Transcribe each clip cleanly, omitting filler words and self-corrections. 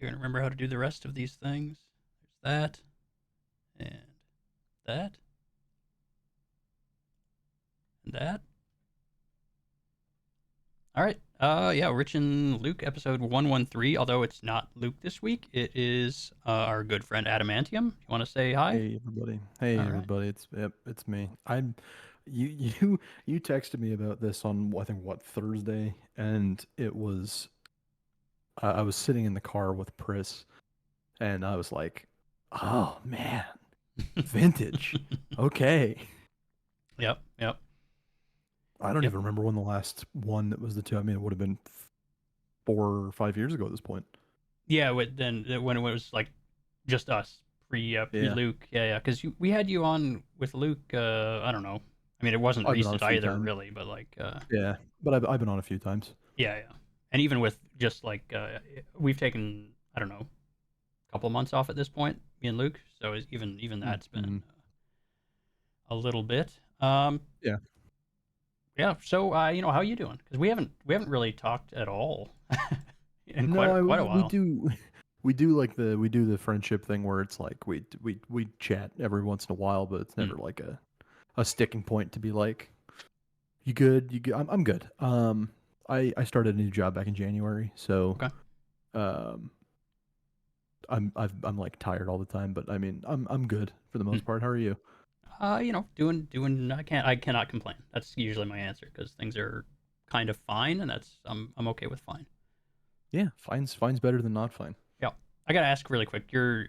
You're gonna remember how to do the rest of these things. There's that and that and that. All right. Yeah, Rich and Luke, episode 113. Although it's not Luke this week, it is our good friend Adamantium. You want to say hi? Hey everybody. Hey All right. everybody. It's me. You texted me about this on I think what Thursday, and it was I was sitting in the car with Pris, and I was like, "Oh man, vintage." Okay. Yep. Yep. I don't Yep. even remember when the last one that was the two. I mean, it would have been 4 or 5 years ago at this point. Yeah. Then when it was like just us pre Yeah. Luke. Yeah. Yeah. Because we had you on with Luke. I don't know. I mean, it wasn't I've been on a recent few either, times. really. But like, Yeah, but I've been on a few times. yeah. Yeah. And even with just like we've taken I don't know a couple months off at this point, me and Luke. So even that's been Mm-hmm. a little bit. Yeah. Yeah. So, how you doing? Because we haven't really talked at all in No, quite a we while. do we do the friendship thing where it's like we chat every once in a while, but it's Hmm. never like a sticking point to be like, you good? You good? I'm good. I started a new job back in January, so Okay. um I'm like tired all the time, but I mean I'm good for the Hmm. most part. How are you? Doing. I cannot complain. That's usually my answer because things are kind of fine, and I'm okay with fine. Yeah, fine's better than not fine. Yeah. I gotta ask really quick. Your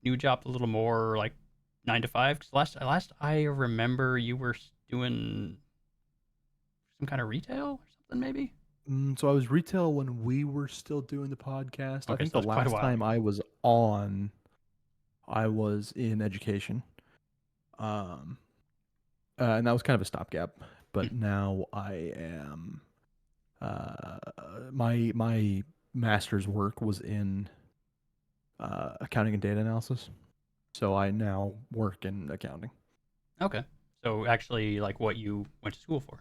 new job a little more like 9 to 5? Because last I remember you were doing some kind of retail or something maybe. So I was retail when we were still doing the podcast. I Okay, think so the that's quite a last while time ago. I was on, I was in education. Um, and that was kind of a stopgap. Hmm. But now I am. Uh, my master's work was in accounting and data analysis, so I now work in accounting. Okay. So actually, like what you went to school for.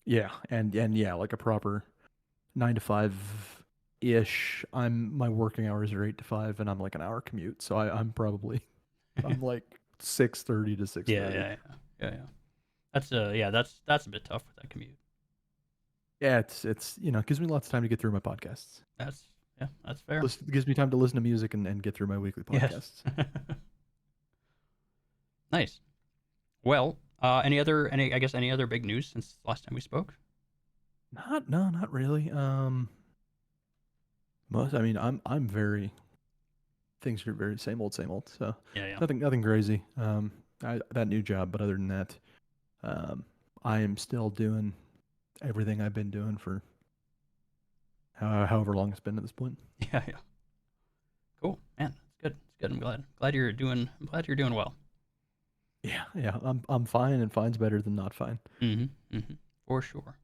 Yeah, and yeah, like a proper 9 to 5 ish. My working hours are 8 to 5, and I'm like an hour commute, so I'm probably I'm like 6:30 to six Yeah, thirty. yeah, yeah, yeah, yeah. That's a bit tough with that commute. Yeah, it's it gives me lots of time to get through my podcasts. That's yeah, that's fair. It gives me time to listen to music and get through my weekly Yes. podcasts. Nice. Well, any other big news since last time we spoke? Not really. Most I mean I'm very things are very same old. So Yeah, yeah. nothing crazy. That new job, but other than that, um, I am still doing everything I've been doing for however long it's been at this point. Yeah, yeah. Cool. Man, that's good. It's good. I'm glad you're doing well. Yeah. I'm fine, and fine's better than not fine. Mm-hmm. Mm-hmm. For sure.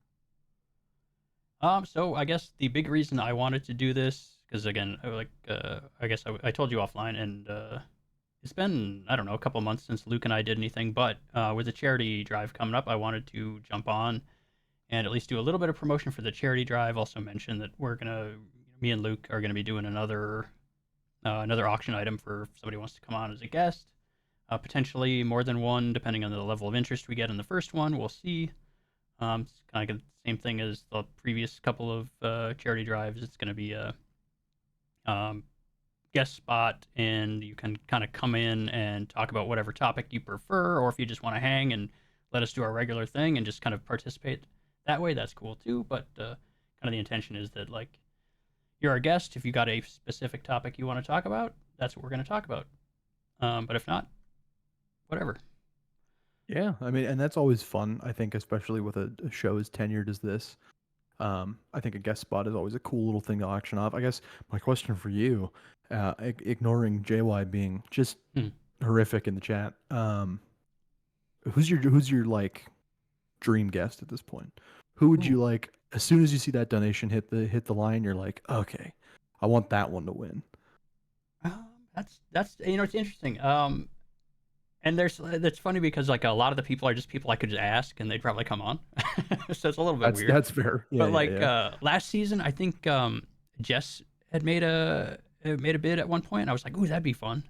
So I guess the big reason I wanted to do this, because again, I guess I told you offline, and it's been I don't know a couple months since Luke and I did anything, but with the charity drive coming up, I wanted to jump on and at least do a little bit of promotion for the charity drive. Also mention that me and Luke are gonna be doing another auction item for if somebody wants to come on as a guest. Potentially more than one, depending on the level of interest we get in the first one. We'll see. It's kind of the same thing as the previous couple of charity drives. It's going to be a um, guest spot, and you can kind of come in and talk about whatever topic you prefer, or if you just want to hang and let us do our regular thing and just kind of participate that way, that's cool too. But kind of the intention is that like you're our guest. If you got a specific topic you want to talk about, that's what we're going to talk about. But if not, whatever. Yeah, I mean, and that's always fun. I think, especially with a show as tenured as this. I think a guest spot is always a cool little thing to auction off. I guess my question for you, ignoring JY being just Hmm. horrific in the chat, who's your like dream guest at this point? Who would Ooh. you like as soon as you see that donation hit the line? You're like, okay, I want that one to win. That's it's interesting. And that's funny because like a lot of the people are just people I could just ask and they'd probably come on. So it's a little bit That's weird. that's fair. Yeah, But yeah, like yeah. last season, I think Jess had made a bid at one point. And I was like, "Ooh, that'd be fun."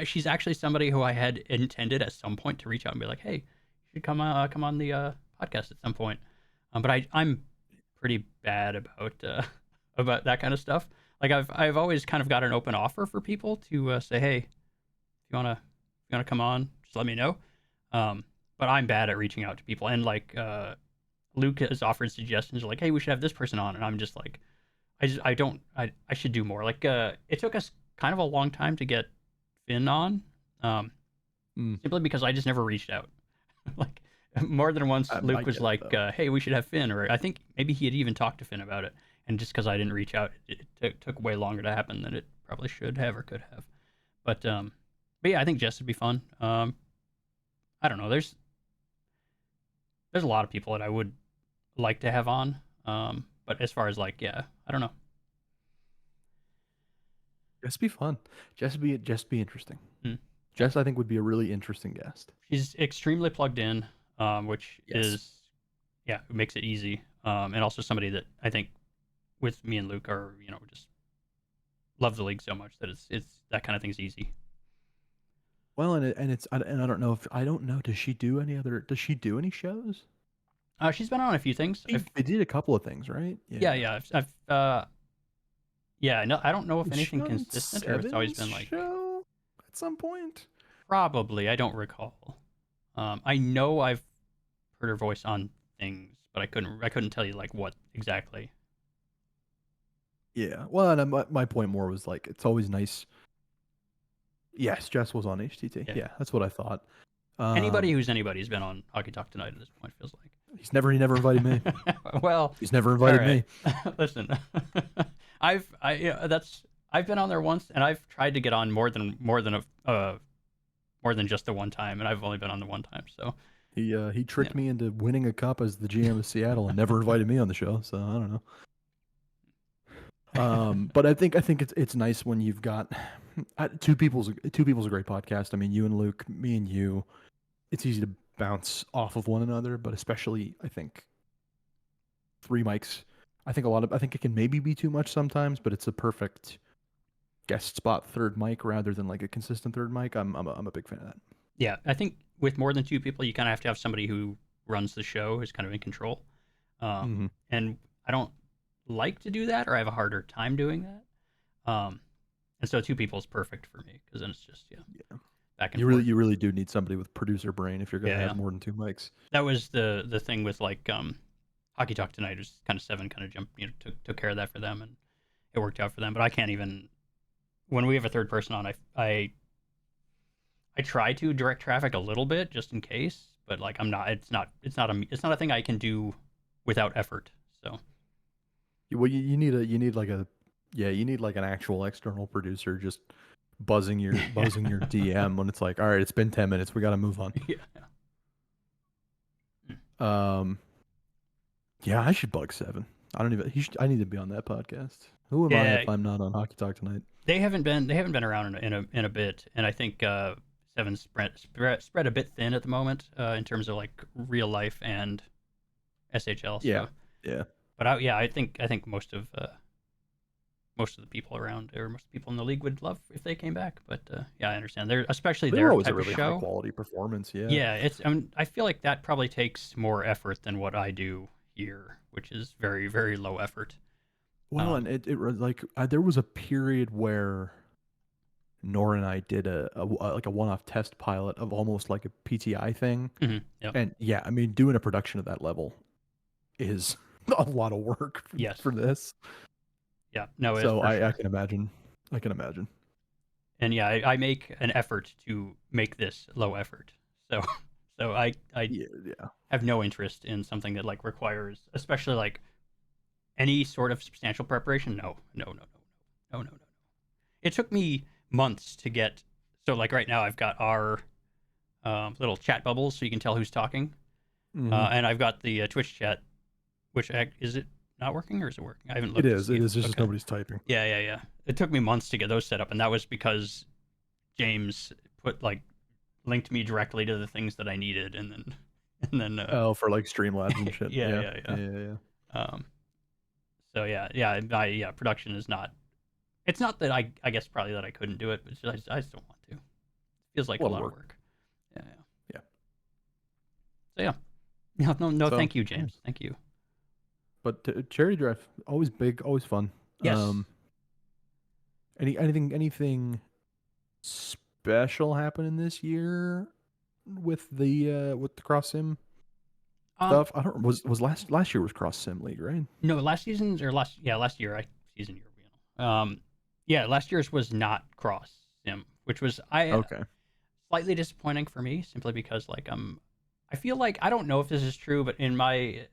She's actually somebody who I had intended at some point to reach out and be like, "Hey, you should come on the podcast at some point." But I'm pretty bad about about that kind of stuff. Like I've always kind of got an open offer for people to say, "Hey, if you wanna come on, just let me know." But I'm bad at reaching out to people, and like Luke has offered suggestions like, "Hey, we should have this person on," and I'm just like, I don't I should do more. Like it took us kind of a long time to get Finn on, um, Mm, simply because I just never reached out. Like more than once, I Luke was get it like, though. "Hey, we should have Finn," or I think maybe he had even talked to Finn about it, and just because I didn't reach out, it took way longer to happen than it probably should have or could have. But but yeah, I think Jess would be fun. I don't know. There's a lot of people that I would like to have on. But as far as like, yeah, I don't know. Just be fun. Just be interesting. Hmm. Jess, I think, would be a really interesting guest. She's extremely plugged in, which Yes. is yeah, it makes it easy. And also somebody that I think with me and Luke are just love the league so much that it's that kind of thing's easy. Well, and I don't know if I don't know. Does she do any other? Does she do any shows? She's been on a few things. They did a couple of things, right? Yeah, Yeah. yeah, yeah. No, I don't know if Was she anything on consistent or if it's always Seven's been like show at some point? probably. I don't recall. I know I've heard her voice on things, but I couldn't tell you like what exactly. Yeah. Well, and my point more was like it's always nice. Yes, Jess was on HTT. Yeah. Yeah, that's what I thought. Anybody who's anybody's been on Hockey Talk Tonight at this point feels He never invited me. like. Well, He's never all invited right. me. Listen, I've been on there once, and I've tried to get on more than just the one time, and I've only been on the one time. So He yeah, tricked me into winning a cup as the GM of Seattle and never invited me on the show. So I don't know. But I think it's nice when you've got two people's a great podcast. I mean, you and Luke, me and you. It's easy to bounce off of one another, but especially I think three mics. I think it can maybe be too much sometimes, but it's a perfect guest spot third mic rather than like a consistent third mic. I'm a big fan of that. yeah. I think with more than two people, you kind of have to have somebody who runs the show, who's kind of in control. Hmm. And I don't like to do that, or I have a harder time doing that. And so two people is perfect for me because then it's just Yeah. back and You forth. really do need somebody with producer brain if you're gonna Yeah, have yeah. more than two mics. That was the thing with like Hockey Talk Tonight was kind of seven kind of jumped took care of that for them, and it worked out for them. But I can't even when we have a third person on, I try to direct traffic a little bit just in case, but like I'm not. It's not a thing I can do without effort. So Well, you need like a yeah, you need like an actual external producer just buzzing your DM when it's like, all right, it's been 10 minutes, we got to move on. yeah. Um, yeah, I should bug Seven. I don't even. I need to be on that podcast. Who am I Yeah, if I'm not on Hockey Talk Tonight? they haven't been around in a bit, and I think Seven's spread a bit thin at the moment in terms of like real life and SHL. Yeah, So, yeah. but I think most of the people around or most people in the league would love if they came back. But yeah, I understand. They're especially They were their always a type of really high show. quality performance. Yeah. Yeah, I feel like that probably takes more effort than what I do here, which is very very low effort. Well, Um, and it was like there was a period where Nora and I did like a one-off test pilot of almost like a PTI thing, yep. and yeah, I mean, doing a production of that level is a lot of work Yes. for this. Yeah. No, it's So for I sure. can imagine. I can imagine. And yeah, I make an effort to make this low effort. So so I Yeah, yeah. have no interest in something that like requires, especially like any sort of substantial preparation. No, no, no, no, no, no, no, no. It took me months to get. So like right now, I've got our little chat bubbles, so you can tell who's talking, Hmm. and I've got the Twitch chat. Is it not working or is it working? I haven't It looked to is. see It if is. It's just okay. nobody's typing. Yeah, yeah, yeah. It took me months to get those set up, and that was because James put like linked me directly to the things that I needed, and then and then Oh, for like Streamlabs and shit. yeah, Yeah. yeah, Yeah. yeah. Yeah. Yeah. Um, so yeah, production is not. It's not that I guess probably that I couldn't do it, but I just don't want to. It feels like A a lot of lot of work. work. Yeah, yeah. Yeah. So yeah. No, no, no. So Thank you, yeah. James. Thank you. But charity drive, always big, always fun. Yes. Anything special happening this year with the cross sim Um. stuff? I don't was last year was cross sim league, right? No, last season's or last year. Season year. Yeah, last year's was not cross sim, which was Okay. slightly disappointing for me, simply because I feel like I don't know if this is true, but in my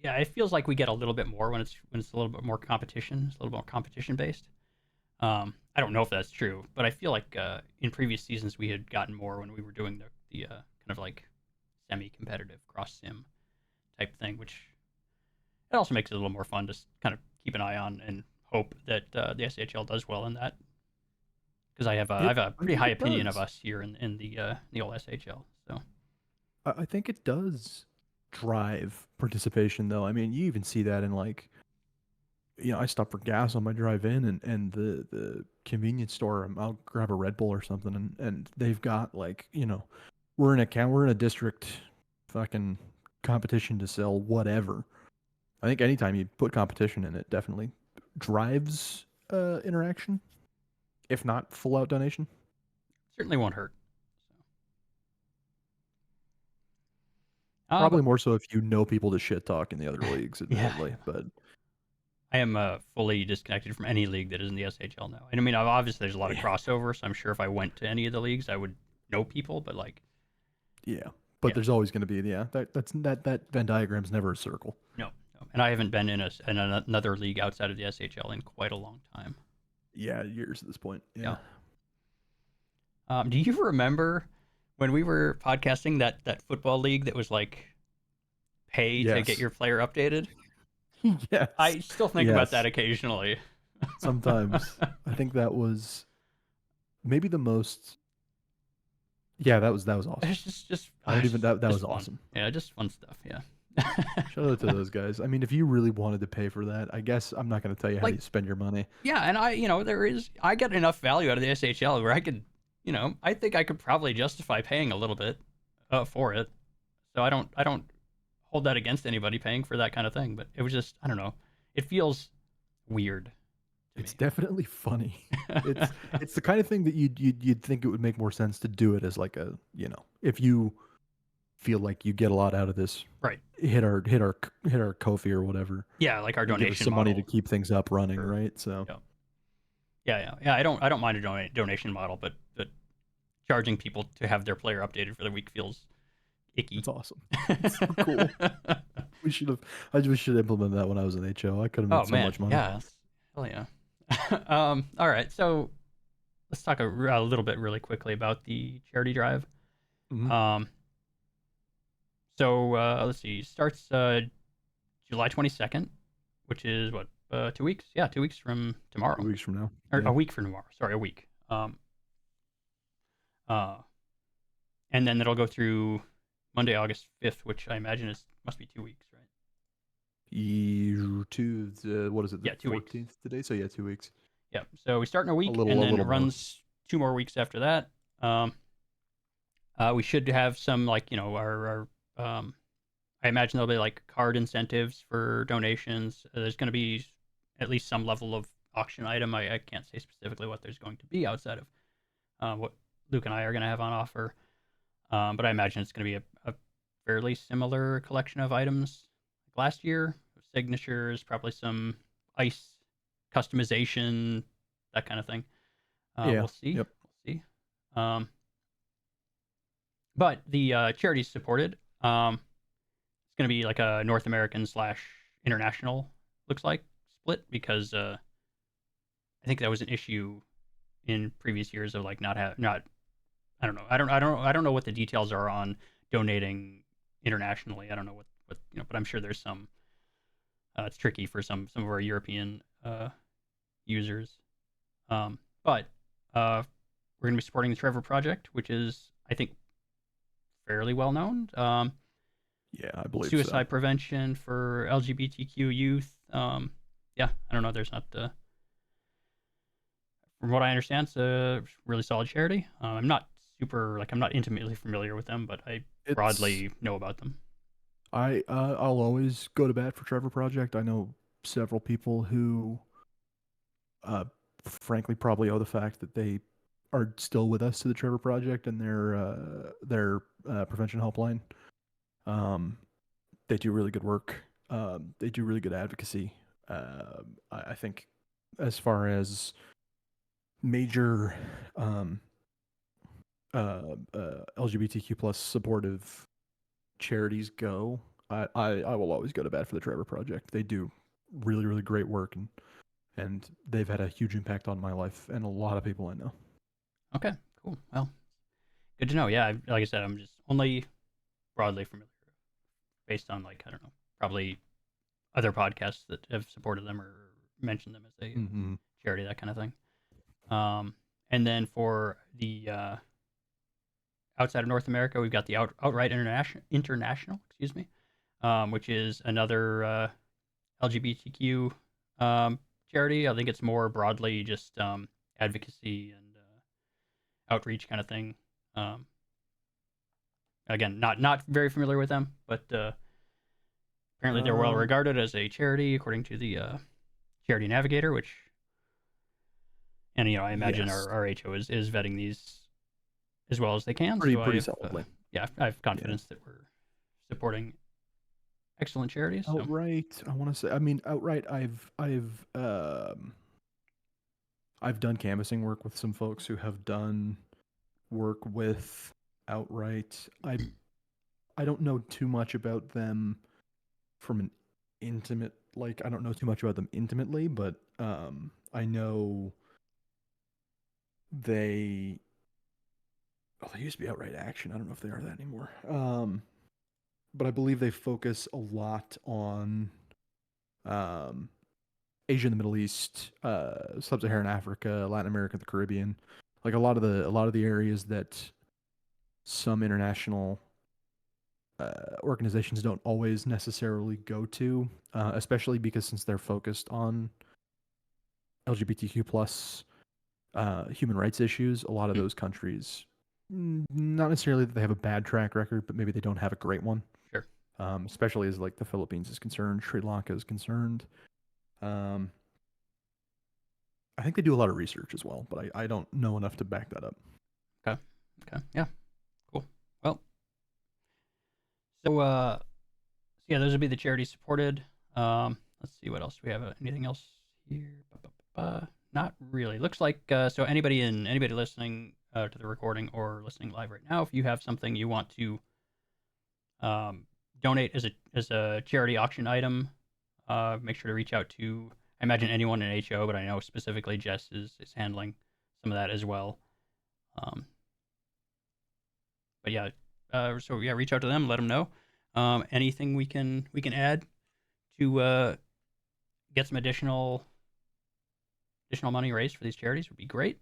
yeah, it feels like we get a little bit more when it's a little bit more competition. It's a little more competition based. I don't know if that's true, but I feel like in previous seasons we had gotten more when we were doing the kind of like semi-competitive cross sim type thing, which it also makes it a little more fun to kind of keep an eye on and hope that the SHL does well in that. Because I have a I pretty think high it opinion of does. us here in the old SHL. So I think it does drive participation though. I mean, you even see that in like, I stop for gas on my drive in, and the convenience store, I'll grab a Red Bull or something, and they've got like, we're in a district fucking competition to sell whatever. I think anytime you put competition in it, definitely drives interaction, if not full out donation. certainly won't hurt. Probably But more so if you know people to shit talk in the other leagues, yeah, admittedly. But I am fully disconnected from any league that is in the SHL now. And I mean, obviously there's a lot of yeah, crossover, so I'm sure if I went to any of the leagues, I would know people. But like, yeah. But yeah, there's always going to be, that Venn diagram's never a circle. no, no. And I haven't been in another league outside of the SHL in quite a long time. Yeah, years at this point. Yeah. Yeah. Do you remember when we were podcasting that football league that was like pay to get Yes. your player updated? Yes. I still think about that Yes. occasionally. Sometimes I think that was maybe the most. Yeah, that was awesome. It's just I don't even that just was fun. awesome. Yeah, just fun stuff. Yeah. Shout out to those guys. I mean, if you really wanted to pay for that, I guess I'm not going to tell you how Like, you spend your money. yeah, and I get enough value out of the SHL where I could, I think I could probably justify paying a little bit for it. So I don't hold that against anybody paying for that kind of thing, but it was just, I don't know. It feels weird to It's me. definitely funny. It's the kind of thing that you'd think it would make more sense to do it as like a, if you feel like you get a lot out of this, Right. hit our Kofi or whatever, Yeah, like our and give us donation some money to model. keep things up running, Sure. right? So Yeah. Yeah, yeah. Yeah, I don't mind a donation model, but charging people to have their player updated for the week feels icky. it's awesome. It's so cool. We should have. I just should implement that when I was in HO. I could have Oh made so man, much money. yeah, hell yeah. All right, so let's talk a little bit really quickly about the charity drive. Hmm. Um, so let's see, starts July 22nd, which is what 2 weeks? Yeah, 2 weeks from 2 tomorrow, weeks from now. or Yeah. a week from tomorrow. Sorry, a week. Uh, and then it'll go through Monday, August 5th, which I imagine must be 2 weeks, right? What is it? The Yeah, 2 weeks. 14th today. So yeah, 2 weeks. Yeah. So we start in a A week, little and a then it little more. runs 2 more weeks after that. We should have some like our I imagine there'll be like card incentives for donations. There's going to be at least some level of auction item. I can't say specifically what there's going to be outside of what Luke and I are going to have on offer. But I imagine it's going to be a fairly similar collection of items like last year. Signatures, probably some ice customization, that kind of thing. Yeah. We'll see. Yep. We'll see. But the charity's supported. It's going to be like a North American slash international, looks like, split, because I think that was an issue in previous years of like not. I don't know. I don't know what the details are on donating internationally. I don't know what but I'm sure there's some. It's tricky for some of our European users. But we're going to be supporting the Trevor Project, which is, I think, fairly well known. Yeah, I believe so. Suicide prevention for LGBTQ youth. Yeah, I don't know. There's not from what I understand, it's a really solid charity. I'm not I'm not intimately familiar with them, but I It's broadly know about them. I'll always go to bat for Trevor Project. I know several people who, uh, frankly, probably owe the fact that they are still with us to the Trevor Project and their prevention helpline. Um, they do really good work. They do really good advocacy. I think as far as major um, LGBTQ plus supportive charities go, I will always go to bat for the Trevor Project. They do really, really great work, and they've had a huge impact on my life and a lot of people I know. Okay, cool. Well, good to know. Yeah, like I said, I'm just only broadly familiar based on like I don't know, probably other podcasts that have supported them or mentioned them as a Hmm. charity, that kind of thing. Um, and then for the outside of North America, we've got the Outright International, excuse me, which is another LGBTQ charity. I think it's more broadly just advocacy and outreach kind of thing. Um, Again, not very familiar with them, but apparently they're well Um, regarded as a charity according to the Charity Navigator, which, and I imagine yes, our HO is vetting these as well as they can. So I pretty have solidly. yeah, I have Yeah. confidence that we're supporting excellent charities. So Outright, I want to say. I mean, outright. I've done canvassing work with some folks who have done work with outright. I don't know too much about them from an intimate like I don't know too much about them intimately, but I know they they used to be outright action. I don't know if they are that anymore. But I believe they focus a lot on um Asia and the Middle East, sub-Saharan Africa, Latin America, the Caribbean, like a lot of the areas that some international organizations don't always necessarily go to, especially because since they're focused on LGBTQ plus human rights issues, a lot of mm, those countries, not necessarily that they have a bad track record, but maybe they don't have a great one. sure. Especially as like the Philippines is concerned, Sri Lanka is concerned. Um, I think they do a lot of research as well, but I don't know enough to back that up. Okay. Okay. Yeah. Cool. Well, so yeah, those would be the charities supported. Let's see what else do we have. Anything else here? Not really. Looks like so anybody listening to the recording or listening live right now, if you have something you want to um, donate as a charity auction item, make sure to reach out to I imagine anyone in HO, but I know specifically Jess is handling some of that as well. Um, but yeah, so yeah, reach out to them, let them know. Anything we can add to get some additional money raised for these charities would be great.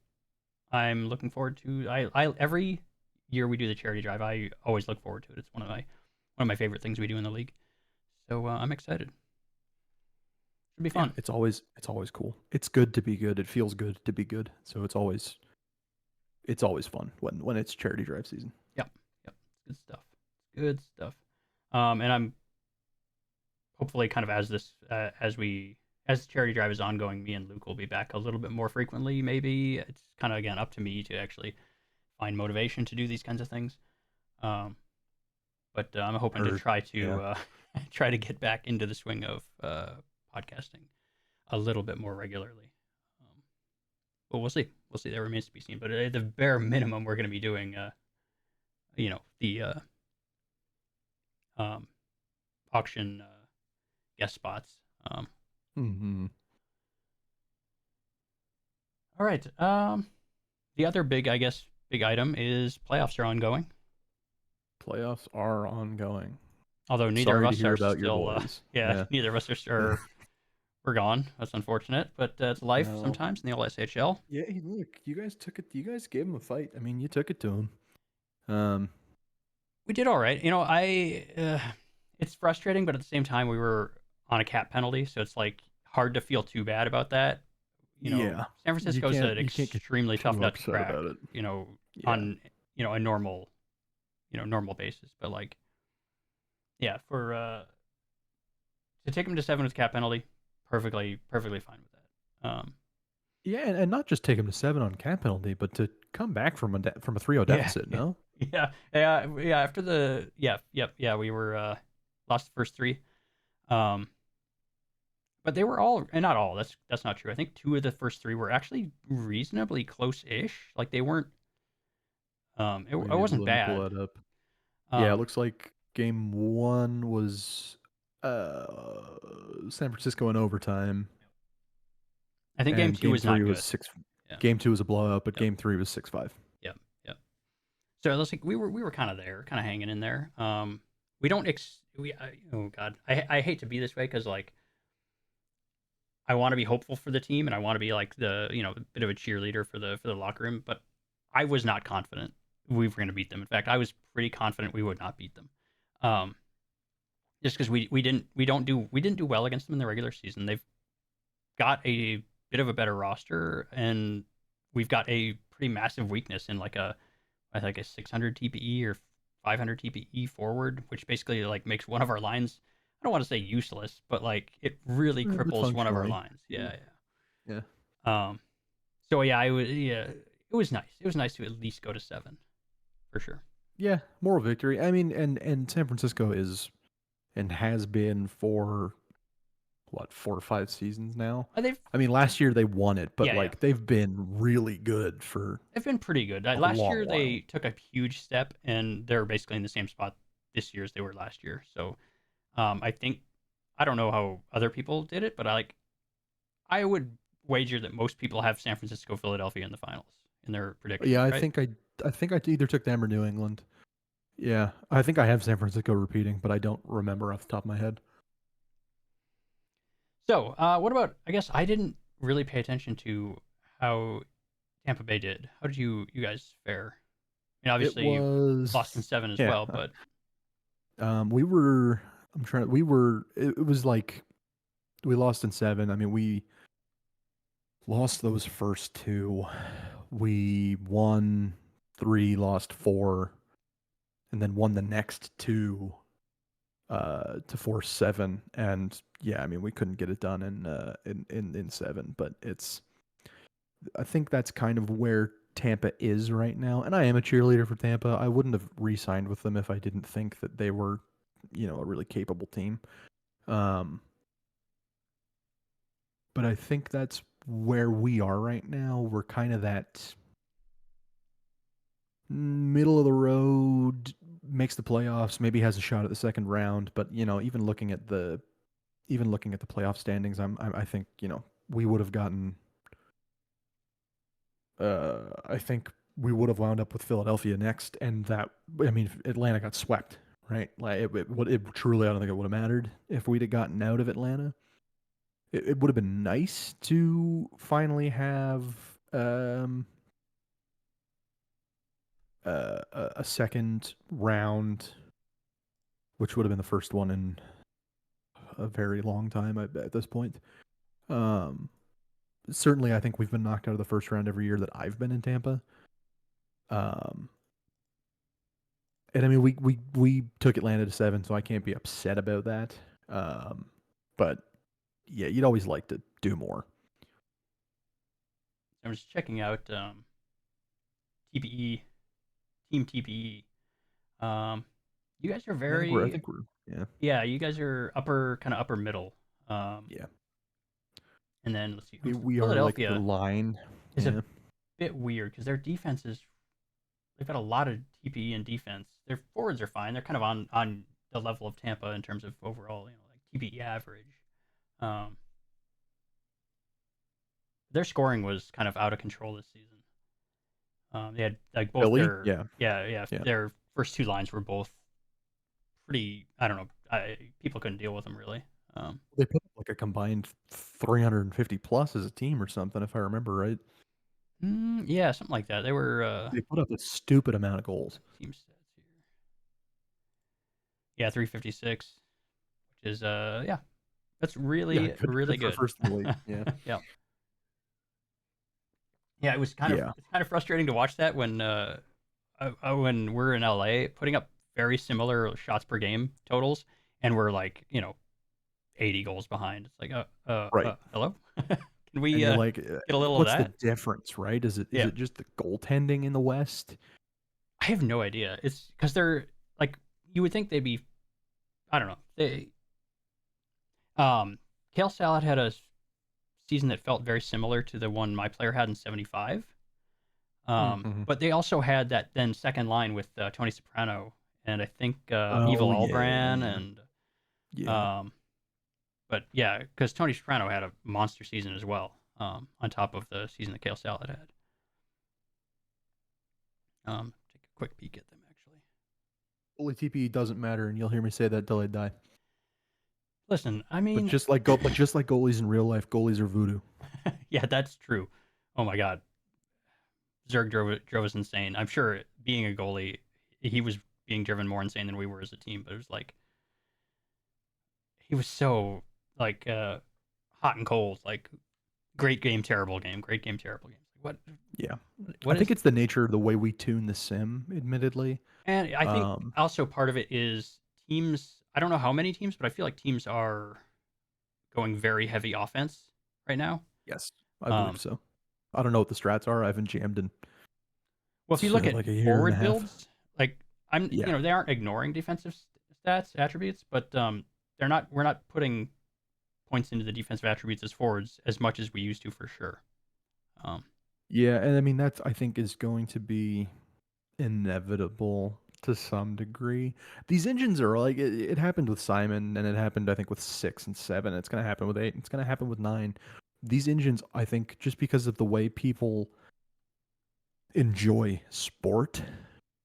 I'm looking forward to I every year we do the charity drive. I always look forward to it. It's one of my favorite things we do in the league. So I'm excited. Should be Yeah, fun. it's always cool. It's good to be good. It feels good to be good. So it's always fun when it's charity drive season. Yep, yep, good stuff. Good stuff. And I'm hopefully kind of as the charity drive is ongoing, me and Luke will be back a little bit more frequently. Maybe it's kind of again up to me to actually find motivation to do these kinds of things. Um, but I'm hoping to Or try yeah, to try to get back into the swing of podcasting a little bit more regularly. Um, but we'll see. We'll see. That remains to be seen. But at the bare minimum, we're going to be doing, the um, auction guest spots. Um, hmm all right. The other big, I guess, big item is playoffs are ongoing. playoffs are ongoing. Although neither of Sorry to us hear are about your still, boys. yeah, Yeah. neither of us are we're gone. That's unfortunate, but it's life No. sometimes in the old SHL. Yeah, look, you guys took it. You guys gave him a fight. I mean, you took it to him. Um, We did all right. It's frustrating, but at the same time, we were on a cap penalty, so it's like hard to feel too bad about that. Yeah, San Francisco's an you can't get extremely tough too nut to upset crack, about it. Yeah, on a normal normal basis. But like, yeah, for to take him to 7 with cap penalty, perfectly fine with that. yeah, and not just take him to 7 on cap penalty, but to come back from from a 3-0 Yeah, deficit. No, yeah. After the yeah, we were lost the first three. Um, but they were all, and not all. That's not true. I think two of the first three were actually reasonably close-ish. Like they weren't. It maybe wasn't let me pull bad. that up. Yeah, it Um, looks like game 1 was San Francisco in overtime, I think game and two game was 3 not was good. 6. Yeah. Game 2 was a blowout, but Yep. game 3 was 6-5. Yep. Yep. So it looks like we were kind of there, kind of hanging in there. We don't oh god, I hate to be this way because like I want to be hopeful for the team and I want to be like the a bit of a cheerleader for the locker room, but I was not confident we were going to beat them. In fact, I was pretty confident we would not beat them. Um, just because we didn't do well against them in the regular season. They've got a bit of a better roster, and we've got a pretty massive weakness in I think a 600 TPE or 500 TPE forward, which basically like makes one of our lines. I don't want to say useless, but like it really But cripples one of our functionally, lines. Yeah, yeah. yeah. So yeah, it was nice. It was nice to at least go to 7 for sure. Yeah, moral victory. I mean, and San Francisco is and has been for what, 4 or 5 seasons now. They've I mean, last year they won it, but yeah. like they've been really good for They've been pretty good. a Last long year while. they took a huge step, and they're basically in the same spot this year as they were last year. So I think I don't know how other people did it, but I would wager that most people have San Francisco, Philadelphia in the finals in their predictions, Yeah, right? I think I either took them or New England. Yeah, I think I have San Francisco repeating, but I don't remember off the top of my head. So what about? I guess I didn't really pay attention to how Tampa Bay did. How did you guys fare? I mean, It obviously you lost in was 7 as yeah. well, but We were. I'm trying. We were. It was like we lost in 7. I mean, we lost those first 2. We won 3, lost 4, and then won the next 2 to force 7. And yeah, I mean, we couldn't get it done in 7, but I think that's kind of where Tampa is right now. And I am a cheerleader for Tampa. I wouldn't have re-signed with them if I didn't think that they were, a really capable team. Um, but I think that's where we are right now. We're kind of that middle of the road, makes the playoffs, maybe has a shot at the second round. But even looking at the playoff standings, I think we would have gotten. I think we would have wound up with Philadelphia next, and that, I mean, Atlanta got swept, right? Like it truly, I don't think it would have mattered if we'd have gotten out of Atlanta. It would have been nice to finally have a second round, which would have been the first one in a very long time at this point. Um, Certainly, I think we've been knocked out of the first round every year that I've been in Tampa. Um, and I mean, we took Atlanta to 7, so I can't be upset about that. But yeah, you'd always like to do more. I was checking out TPE Team TPE. You guys are Yeah, I very think we're yeah, yeah. You guys are upper middle. Um, yeah. and then let's see, We are like the Philadelphia line. is a Yeah, bit weird because their defense is they've got a lot of TPE and defense. Their forwards are fine. They're kind of on the level of Tampa in terms of overall, like TPE average. Um, their scoring was kind of out of control this season. They had like both Philly. their Yeah, yeah yeah. their first two lines were both pretty. I don't know. People couldn't deal with them really. They put up like a combined 350 plus as a team or something, if I remember right. Yeah, something like that. They were They put up a stupid amount of goals. team stats here. Yeah, 356, which is yeah, that's Yeah, really good really for good. first in the league. Yeah. Yeah. Yeah, Yeah. it's kind of frustrating to watch that when we're in LA putting up very similar shots per game totals, and we're like 80 goals behind. It's like Right. hello, can And we you're like, get a little of what's the that? difference, right? Is Yeah, it just the goaltending in the West? I have no idea. It's because they're like you would think they'd be. I don't know. Um, Kale Salad had a season that felt very similar to the one my player had in '75. Mm-hmm. But they also had that then second line with Tony Soprano and I think Evil Oh Albran yeah, and yeah. um, but yeah, because Tony Soprano had a monster season as well. On top of the season that Kale Salad had. Take a quick peek at them actually. Goalie TP doesn't matter, and you'll hear me say that till I die. Listen, I But mean, just like goalies in real life, goalies are voodoo. yeah, that's true. Oh my God, Zerg drove us insane. I'm sure being a goalie, he was being driven more insane than we were as a team. But it was like he was so like hot and cold. Like great game, terrible game. Great game, terrible game. What Yeah, I what think is? it's the nature of the way we tune the sim. Admittedly, And I think um, also part of it is teams. I don't know how many teams, but I feel like teams are going very heavy offense right now. yes, I believe Um, so. I don't know what the strats are. I haven't jammed in well, if you look at like a year and a forward half. builds, like Yeah, they aren't ignoring defensive stats attributes, but they're not. We're not putting points into the defensive attributes as forwards as much as we used to for sure. Um, yeah, and I mean that's I think is going to be inevitable to some degree. These engines are like it happened with Simon, and it happened I think with 6 and 7. It's going to happen with 8. It's going to happen with 9. These engines, I think, just because of the way people enjoy sport,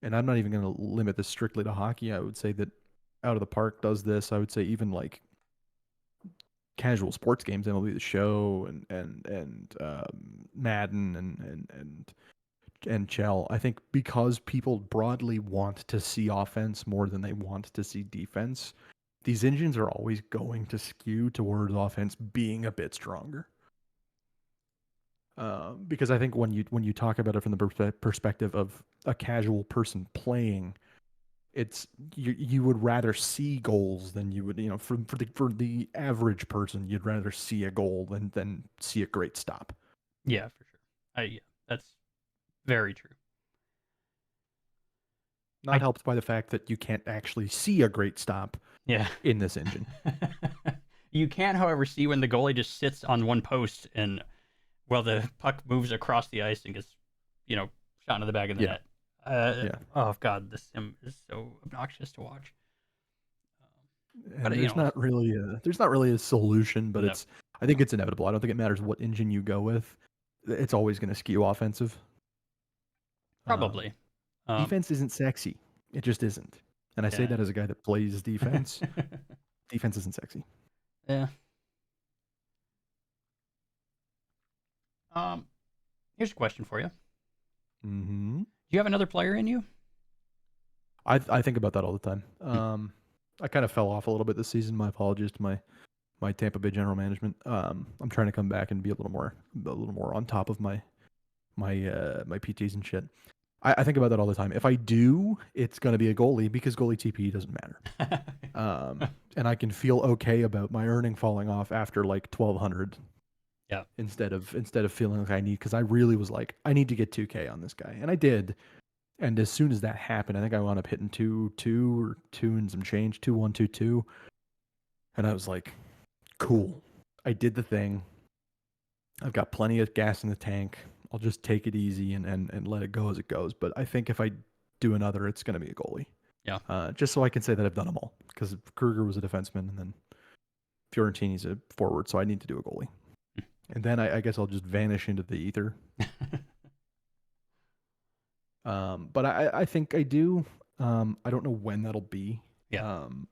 and I'm not even going to limit this strictly to hockey. I would say that Out of the Park does this. I would say even like casual sports games, MLB The Show and Madden and Chell. I think because people broadly want to see offense more than they want to see defense, these engines are always going to skew towards offense being a bit stronger. Because I think when you talk about it from the perspective of a casual person playing, it's you would rather see goals than you would for the average person you'd rather see a goal than see a great stop. yeah, for sure. Yeah, that's very true. Not I helped by the fact that you can't actually see a great stop yeah. in this engine. You can, however, see when the goalie just sits on one post and the puck moves across the ice and gets shot into the back of the Yeah, net. yeah. Oh God, this sim is so obnoxious to watch. And But there's not really a solution, but no, it's I think it's inevitable. I don't think it matters what engine you go with. It's always going to skew offensive. Um, probably. Um, Defense isn't sexy. It just isn't. And I say yeah, that as a guy that plays defense. Defense isn't sexy. yeah. Um, Here's a question for you. Do Hmm. you have another player in you? I think about that all the time. I kind of fell off a little bit this season. My apologies to my Tampa Bay general management. I'm trying to come back and be a little more on top of my PTs and shit. I think about that all the time. If I do, it's going to be a goalie because goalie TP doesn't matter. And I can feel okay about my earning falling off after like 1200 Yeah. instead of feeling like I need because I really was like I need to get 2K on this guy, and I did. And as soon as that happened, I think I wound up hitting 2-2 or 2 and some change, 2-1-2-2, and I was like, cool. I did the thing. I've got plenty of gas in the tank. I'll just take it easy and let it go as it goes. But I think if I do another, it's going to be a goalie. Yeah. Just so I can say that I've done them all. Because Kruger was a defenseman, and then Fiorentini's a forward, so I need to do a goalie. And then I guess I'll just vanish into the ether. But I think I do. I don't know when that'll be. Yeah. Um,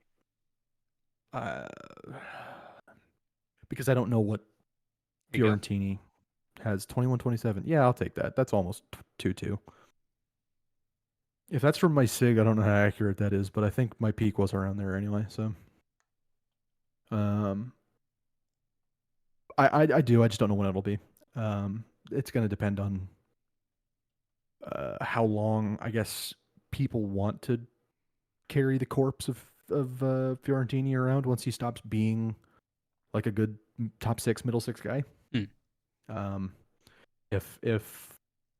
uh, because I don't know what There you go. Fiorentini has 21-27. Yeah, I'll take that. That's almost 2-2. If that's from my SIG, I don't know how accurate that is, but I think my peak was around there anyway. So, um, I do. I just don't know when it'll be. It's going to depend on how long I guess people want to carry the corpse of Fiorentini around once he stops being like a good top six, middle six guy. Hmm. Um, if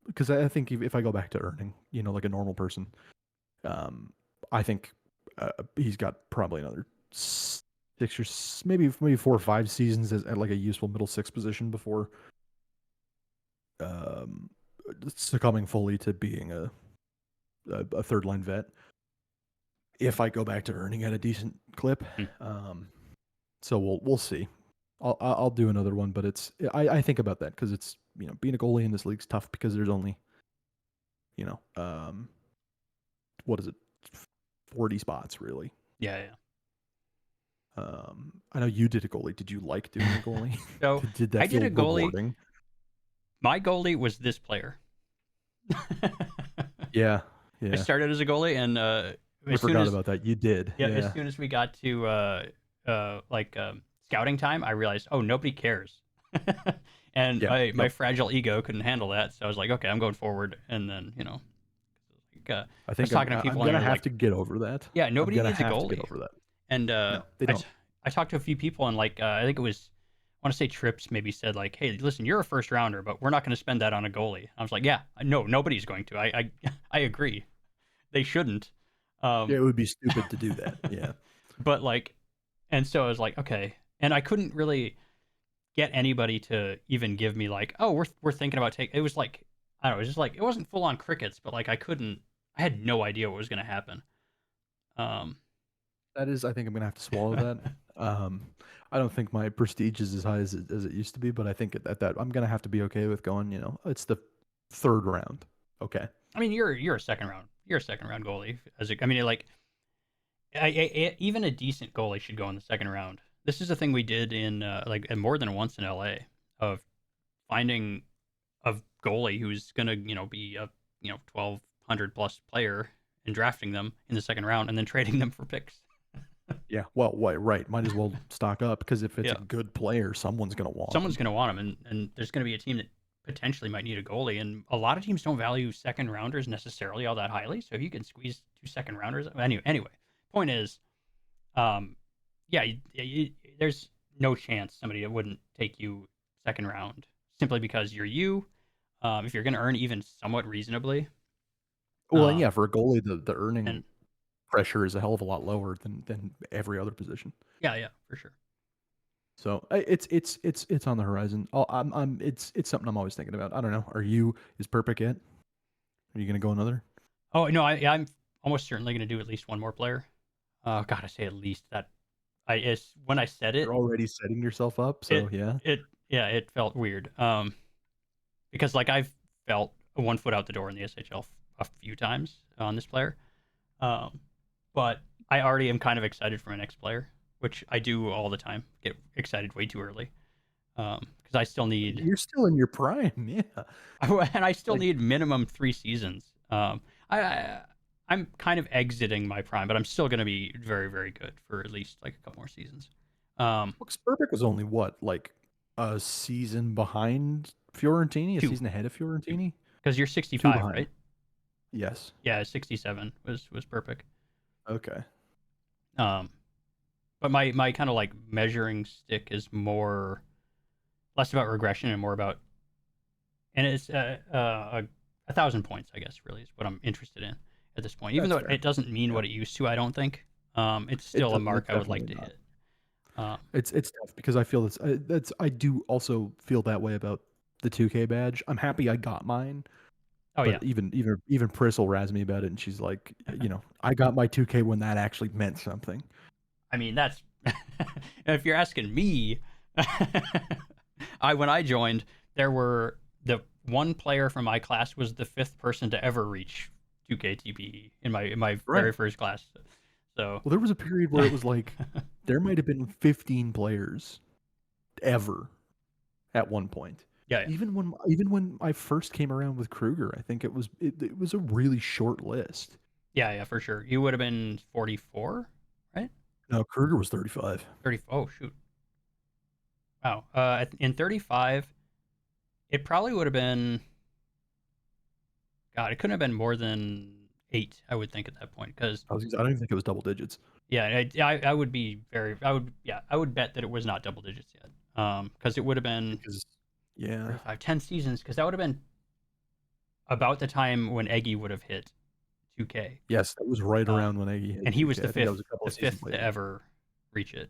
because I think if I go back to earning, like a normal person, I think he's got probably another six or maybe 4 or 5 seasons at like a useful middle six position before um, succumbing fully to being a third line vet. If I go back to earning at a decent clip, Hmm. so we'll see. I'll do another one, but I think about that because it's being a goalie in this league's tough because there's only you know what is it 40 spots really. Yeah, I know you did a goalie. Did you like doing a yeah. goalie? So Did I that did feel a goalie. rewarding? My goalie was this player. Yeah, I yeah. started as a goalie, and I as soon forgot as about that. You did. yeah, as Yeah. soon as we got to scouting time, I realized, oh, nobody cares, and Yeah. my Yep. fragile ego couldn't handle that. So I was like, okay, I'm going forward, and then like, I I was think talking to I'm people, and gonna they're have like, to get over that. yeah, I'm nobody gonna needs a have to get goalie, over that. and No, they don't. I talked to a few people, and like I think it was. I want to say Trips maybe said like, "Hey, listen, you're a first rounder, but we're not going to spend that on a goalie." I was like, "Yeah, no, nobody's going to. I agree. They shouldn't." Yeah, Um, it would be stupid to do that. Yeah. but like, and so I was like, okay, and I couldn't really get anybody to even give me like, oh, we're thinking about take. It was like I don't know, it was just like it wasn't full on crickets, but like I couldn't. I had no idea what was going to happen. Um, That is, I think I'm gonna have to swallow that. Um, I don't think my prestige is as high as it used to be, but I think at that I'm gonna have to be okay with going. It's the third round. Okay. I mean, you're a second round. You're a second round goalie. I mean, like even a decent goalie should go in the second round. This is a thing we did in more than once in LA of finding a goalie who's gonna be a 1,200 plus player and drafting them in the second round and then trading them for picks. Yeah. Well, right. Might as well stock up because if it's a Yeah, good player, someone's gonna want someone's him. gonna want him, and there's gonna be a team that potentially might need a goalie, and a lot of teams don't value second rounders necessarily all that highly. So if you can squeeze two second rounders, anyway, point is, um, yeah, there's no chance somebody wouldn't take you second round simply because you're you. If you're going to earn even somewhat reasonably, Well, and yeah, um, for a goalie, the and earning pressure is a hell of a lot lower than every other position. yeah, for sure. So it's on the horizon. It's something I'm always thinking about. I don't know. Is Perfect it? Are you gonna go another? Oh no, I'm almost certainly going to do at least one more player. God, I say at least that. When I said You're it, already setting yourself up. So it yeah. it felt weird. Because like I've felt one foot out the door in the SHL a few times on this player. Um, but I already am kind of excited for my next player, which I do all the time. Get excited way too early because I still need You're still in your prime. Yeah. and I still Like need minimum 3 seasons. I I'm kind of exiting my prime, but I'm still going to be very very good for at least like a couple more seasons. Looks Perfect was only what like a season behind Fiorentini, a Two season ahead of two Fiorentini, because you're two 65, behind. right? Yes. Yeah, 67 was perfect. Okay. Um, but my kind of like measuring stick is more less about regression and more about and it's 1,000 points, I guess, really is what I'm interested in at this point. Even That's though fair. it doesn't mean Yeah. what it used to, I don't think. It's It still a doesn't. mark It's I would like definitely to not. hit. Um, It's tough because I feel I do also feel that way about the 2K badge. I'm happy I got mine, oh yeah, but even Pris will razz me about it, and she's like, I got my 2K when that actually meant something. I mean that's if you're asking me, I when I joined, there were the one player from my class was the fifth person to ever reach 2K TPE in my Right. very first class. So Well, there was a period where it was like there might have been 15 players ever at one point. yeah, Even when I first came around with Kruger, I think it was a really short list. for sure. You would have been 44, right? No, Kruger was 35. 30. Oh shoot. Wow. In 35, it probably would have been. God, it couldn't have been more than 8, I would think at that point, because I don't even think it was double digits. yeah, I would be very, I would bet that it was not double digits yet, because it would have been Because yeah, 35, 10 seasons, because that would have been about the time when Eggy would have hit 2K, yes, that was right um, around when Eggy hit and he was 2K. I think that was a couple the of seasons fifth to later. ever reach it.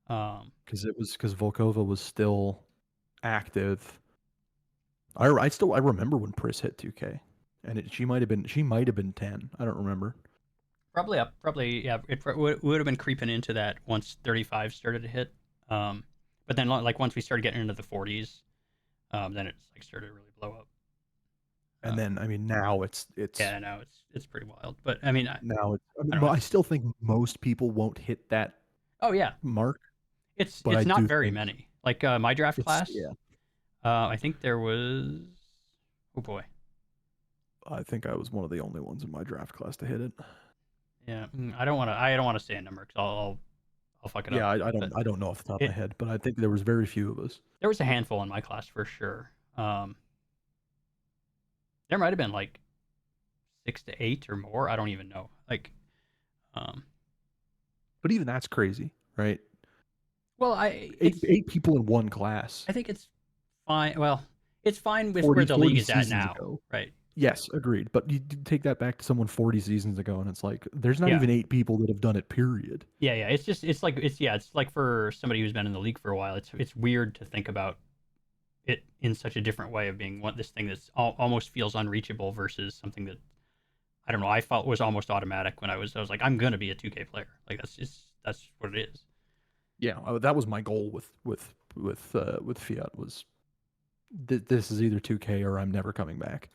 Because Volkova was still active. I remember when Pris hit 2K, and she might have been 10. I don't remember. Probably up, probably yeah. It would have been creeping into that once 35 started to hit. But then like once we started getting into the 40s, then it's like started to really blow up. And then I mean now it's Yeah, now it's pretty wild. But I mean, now it's I, I mean, don't know. I still think most people won't hit that Oh yeah, mark, it's but I not do very think many. Like my draft it's class, yeah. I think there was. Oh boy, I think I was one of the only ones in my draft class to hit it. yeah. I don't want to. I don't want to say a number because I'll fuck it Yeah, up. I But don't know off the top of my it head, but I think there was very few of us. there was a handful in my class for sure. There might have been like 6 to 8 or more. I don't even know. Like, um, But even that's crazy, right? well, Eight people in one class. I think it's fine. Well, it's fine with where 40, the 40 league is at seasons now, ago. right? Yes, agreed. But you take that back to someone 40 seasons ago, and it's like there's not Yeah, even 8 people that have done it. Period. yeah. It's like for somebody who's been in the league for a while, it's weird to think about it in such a different way of being this thing that's almost feels unreachable versus something that I don't know. I felt was almost automatic when I was like, I'm gonna be a 2K player. Like that's what it is. Yeah, that was my goal with Fiat was this is either 2K or I'm never coming back.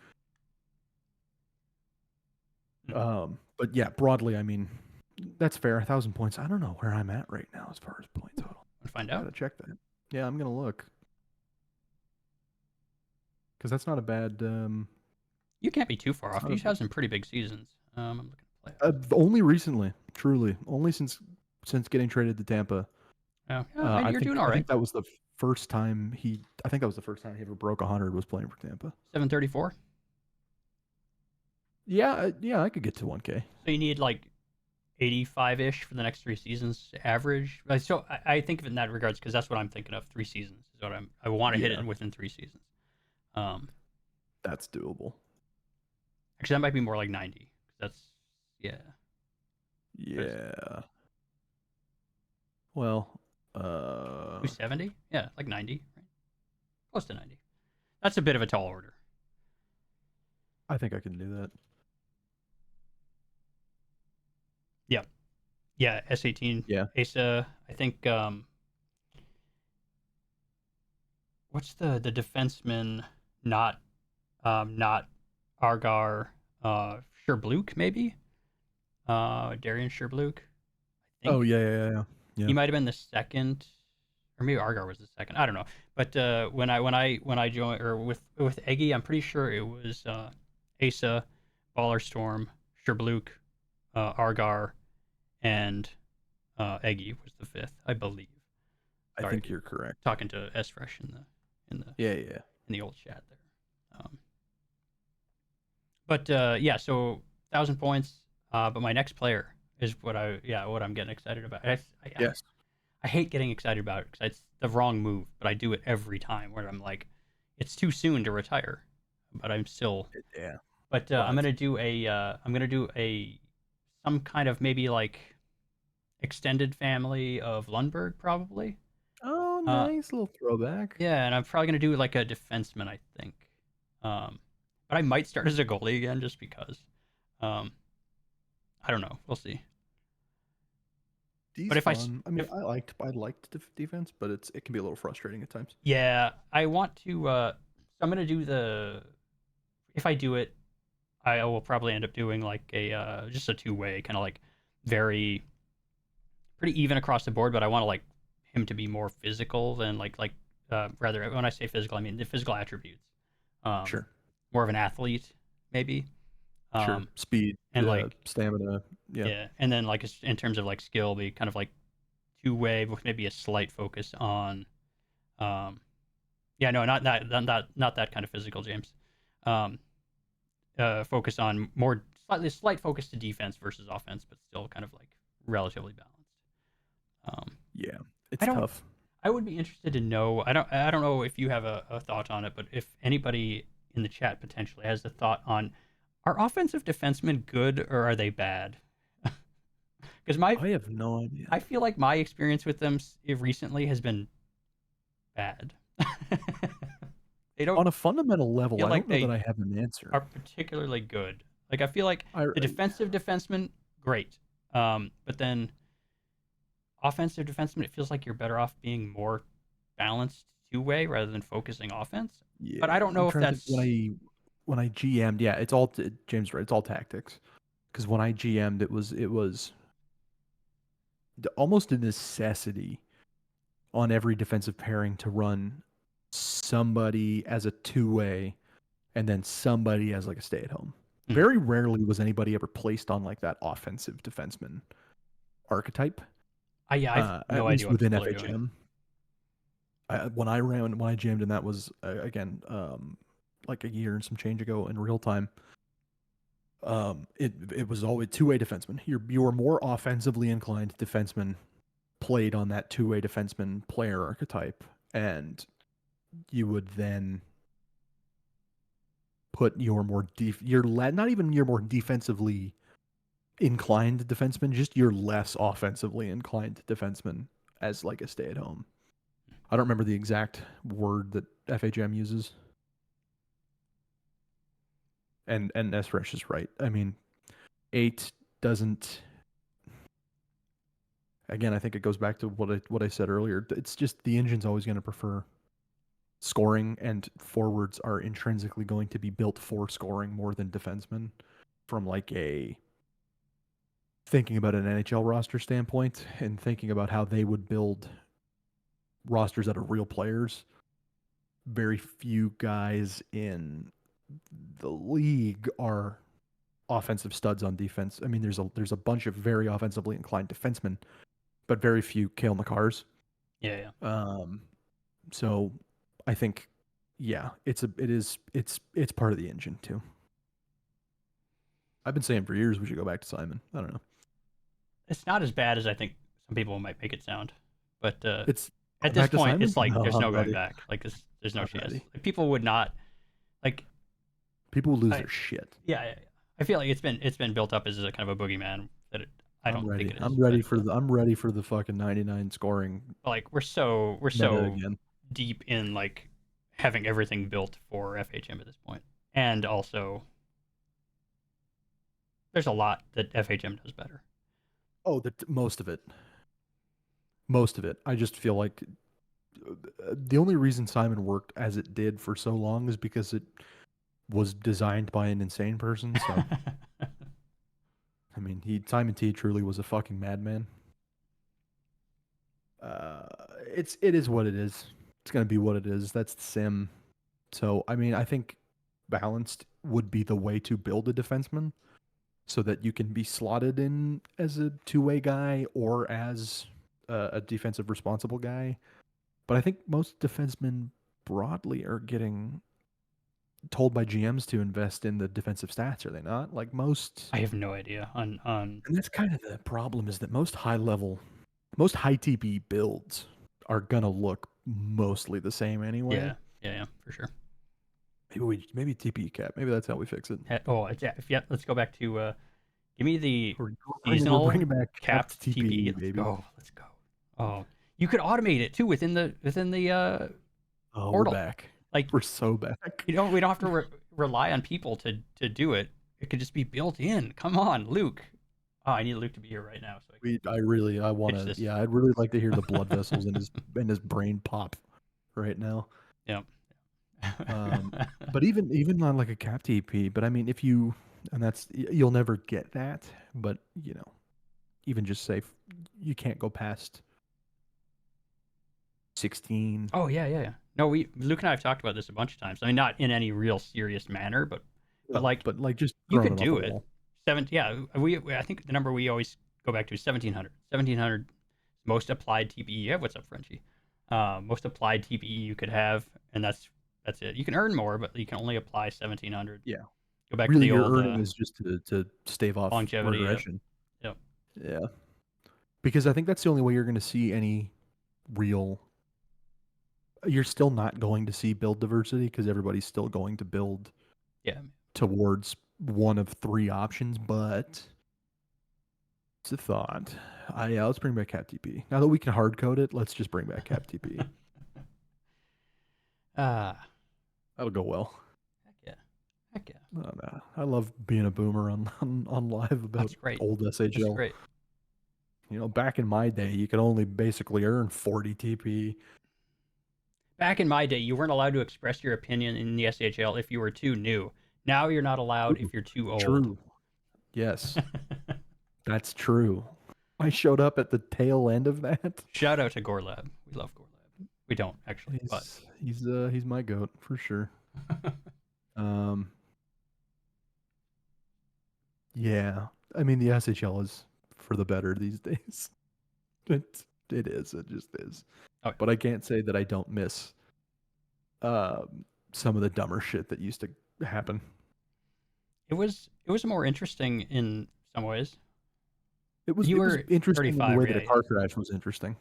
But yeah, broadly, I mean, that's fair. 1,000 points. I don't know where I'm at right now as far as point total. Let's find out. Gotta check that. Yeah, I'm gonna look because that's not a bad. You can't be too far off. You have some pretty big seasons. I'm looking at playoffs. Only recently, truly, only since getting traded to Tampa. Oh, yeah, you're doing all right. I think that was the first time he. I think that was the first time he ever broke 100 was playing for Tampa. 734. Yeah, yeah, I could get to 1K. So you need like 85-ish for the next 3 seasons average. So I think of it in that regards because that's what I'm thinking of. 3 seasons is what I want to hit it within 3 seasons. That's doable. Actually, that might be more like 90. That's yeah. Yeah. Well, 270? Yeah, like 90, right? Close to 90. That's a bit of a tall order. I think I can do that. Yeah. Yeah, S18. Yeah. Asa, I think what's the defenseman not Argar Sherbluk maybe? Darian Sherbluk. Oh yeah. He might have been the second, or maybe Argar was the second. I don't know. But when I joined or with Eggy, I'm pretty sure it was Asa, Ballerstorm, Sherbluk, Argar, and Eggy was the fifth, I believe. Sorry, I think you're correct. Talking to S Fresh in the in the old chat there. But yeah, so 1,000 points. But my next player is what I'm getting excited about. Yes. I hate getting excited about it because it's the wrong move, but I do it every time where I'm like, it's too soon to retire, but I'm still. Yeah. But I'm gonna do some kind of maybe like extended family of Lundberg probably. Oh, nice little throwback. Yeah, and I'm probably gonna do like a defenseman, I think. But I might start as a goalie again just because. I don't know. We'll see. But if fun. I liked defense, but it can be a little frustrating at times. Yeah, I want to. So I'm gonna do if I do it, I will probably end up doing like a just a two-way kind of like pretty even across the board. But I want to like him to be more physical than rather when I say physical, I mean the physical attributes. Sure. More of an athlete, maybe. Sure. Speed and like stamina. Yeah. Yeah, and then like in terms of like skill, be kind of like two-way with maybe a slight focus on. Yeah, no, not that kind of physical, James. focus on more slight focus to defense versus offense, but still kind of like relatively balanced. Um, Yeah, I it's don't. tough. I would be interested to know. I don't know if you have a thought on it, but if anybody in the chat potentially has a thought on, are offensive defensemen good or are they bad? Because I have no idea. I feel like my experience with them recently has been bad. They don't On a fundamental level, feel I like don't know that they I have an answer. are particularly good. Like I feel like I the defensive defenseman, great, but then offensive defenseman, it feels like you're better off being more balanced two-way rather than focusing offense. But I Yeah, don't I'm know if trying to think that's when I GM'd, yeah, it's all James right, it's all tactics. Because when I GM'd, it was almost a necessity on every defensive pairing to run somebody as a two-way and then somebody as like a stay-at-home. mm, Very rarely was anybody ever placed on like that offensive defenseman archetype, yeah, I've at no least idea what within people are doing. FHM. When I jammed in, that was like a year and some change ago in real time. It was always two-way defenseman. Your more offensively inclined defenseman played on that two-way defenseman player archetype, and you would then put your not even your more defensively inclined defenseman, just your less offensively inclined defenseman as like a stay-at-home. I don't remember the exact word that FHM uses. And Esresh is right. I mean, 8 doesn't. Again, I think it goes back to what I said earlier. It's just the engine's always going to prefer scoring, and forwards are intrinsically going to be built for scoring more than defensemen. From like a thinking about an NHL roster standpoint and thinking about how they would build rosters out of real players, very few guys in the league are offensive studs on defense. I mean, there's a bunch of very offensively inclined defensemen, but very few Cale Makars. Yeah, yeah. So I think, yeah, it's part of the engine too. I've been saying for years we should go back to Simon. I don't know. It's not as bad as I think some people might make it sound, but It's at go this back to point, Simon. it's like No, there's no I'm going ready. back. Like there's no I'm chance. ready. Like people would not like. People lose I, their shit. yeah, I feel like it's been built up as a kind of a boogeyman that I I'm don't think ready. it is. I'm ready But for the fucking 99 scoring like we're meta so again. deep in like having everything built for FHM at this point, and also there's a lot that FHM does better. Oh, most of it. Most of it. I just feel like the only reason Simon worked as it did for so long is because it was designed by an insane person. So, I mean, Simon T truly was a fucking madman. It is what it is. It's gonna be what it is. That's the sim. So, I mean, I think balanced would be the way to build a defenseman, so that you can be slotted in as a two-way guy or as a defensive responsible guy. But I think most defensemen broadly are getting told by GMs to invest in the defensive stats, are they not? Like most, I have no idea on and that's kind of the problem, is that most most high TP builds are gonna look mostly the same anyway. yeah, for sure. Maybe TP cap. Maybe that's how we fix it. Oh, yeah. Let's go back to give me the We're seasonal bringing back capped capped TPE. TPE, baby. Let's go. Oh, you could automate it too within the Oh, we're portal. back. Like We're so back. we don't have to rely on people to do it. It could just be built in. Come on, Luke. Oh, I need Luke to be here right now so I I can want pitch to. this. Yeah, I'd really like to hear the blood vessels in his brain pop right now. Yeah. But even on like a cap TP, but I mean, if you and that's you'll never get that. But even just say you can't go past 16. Oh yeah. No, Luke and I have talked about this a bunch of times. I mean, not in any real serious manner, but No, like but like just you throwing could it off the do it. wall. Yeah, I think the number we always go back to is 1700. 1700 most applied TPE. Yeah, what's up, Frenchie? Most applied TPE you could have, and that's it. You can earn more, but you can only apply 1700. Yeah. Go back to Really, the your old earning is just to stave off longevity. Yep. regression. Yep. Yeah, because I think that's the only way you're going to see any real. You're still not going to see build diversity because everybody's still going to build Yeah. towards one of three options. But it's a thought. Yeah, let's bring back CapTP. Now that we can hard code it, let's just bring back CapTP. Ah. That'll go well. Heck yeah. Heck yeah. Oh, no. I love being a boomer on live about That's great. old That's SHL. great. You know, back in my day, you could only basically earn 40 TP. Back in my day, you weren't allowed to express your opinion in the SHL if you were too new. Now you're not allowed if you're too old. True. Yes, that's true. I showed up at the tail end of that. Shout out to Gorlab. We love Gorlab. We don't actually, but He's my goat for sure. Yeah. I mean, the SHL is for the better these days. It is. It just is. Okay. But I can't say that I don't miss some of the dumber shit that used to happen. it was more interesting in some ways. It was interesting in the 35, way that a yeah, car crash was interesting.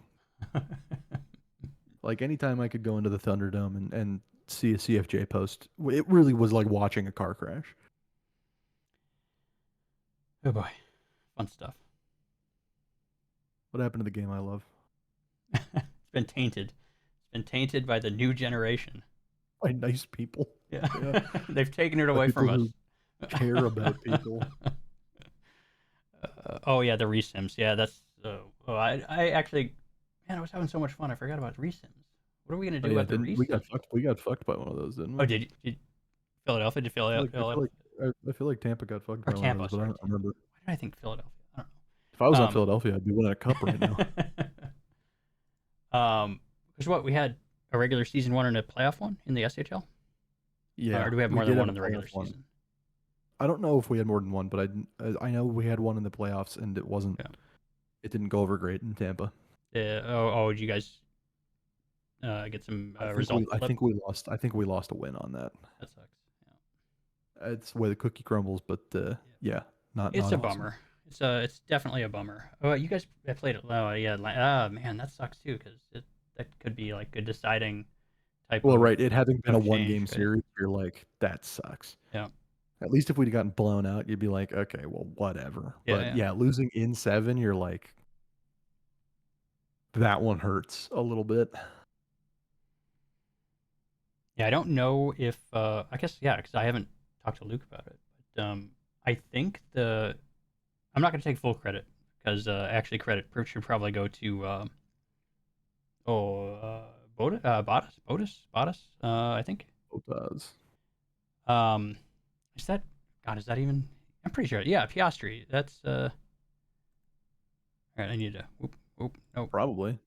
Like anytime I could go into the Thunderdome and see a CFJ post, it really was like watching a car crash. Oh boy, fun stuff. What happened to the game I love? It's been tainted. It's been tainted by the new generation. By nice people. Yeah, Yeah. they've taken it By away from people us. who care about people. Oh yeah, the resims. Yeah, that's. I actually, man, I was having so much fun. I forgot about resims. What are we gonna do about the resims? We got fucked by one of those, didn't we? Oh, did Philadelphia? Did Philadelphia? I feel like Tampa got fucked by one Tampa, of those, but I sorry, don't remember. Why did I think Philadelphia? I don't If I was on Philadelphia, I'd be winning a cup right now. Because what we had a regular season one and a playoff one in the SHL. Yeah. Or do we have more than one in the regular season? I don't know if we had more than one, but I know we had one in the playoffs, and it wasn't. Yeah. It didn't go over great in Tampa. Did you guys get some results? I think we lost. I think we lost a win on that. That sucks. Yeah. It's the way the cookie crumbles, but yeah, not. It's not a awesome. bummer. It's definitely a bummer. Oh, you guys played it. Oh yeah. Man, that sucks too because that could be like a deciding type. Well, of, right. It having been a one-game right? series, you're like, that sucks. Yeah. At least if we'd gotten blown out, you'd be like, okay, well, whatever. Yeah, But yeah. yeah, losing in 7, you're like, that one hurts a little bit. Yeah, I don't know if I guess because I haven't talked to Luke about it. But I think I'm not going to take full credit because actually credit should probably go to Botus. I think. Botas. Is that even? I'm pretty sure. Yeah, Piastri. That's all right. I need to. No. Probably.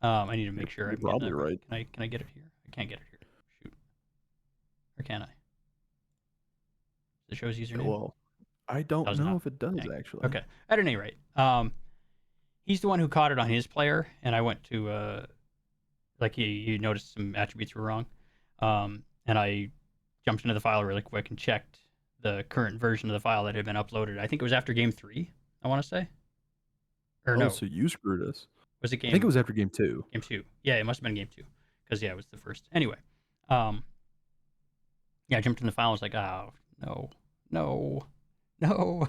I need to make sure. You're probably right. Can I get it here? I can't get it here. Shoot. Or can I? The show's username. Well, I don't Does know not. if it does Dang. actually. Okay. At any rate, he's the one who caught it on his player, and I went to like he noticed some attributes were wrong, and I jumped into the file really quick and checked the current version of the file that had been uploaded. I think it was after game 3. I want to say. Or no? So you screwed us. Was it game? I think it was after game 2. Game 2. Yeah, it must have been game 2 because it was the first. Anyway, yeah, I jumped in the file. And was like, oh no. So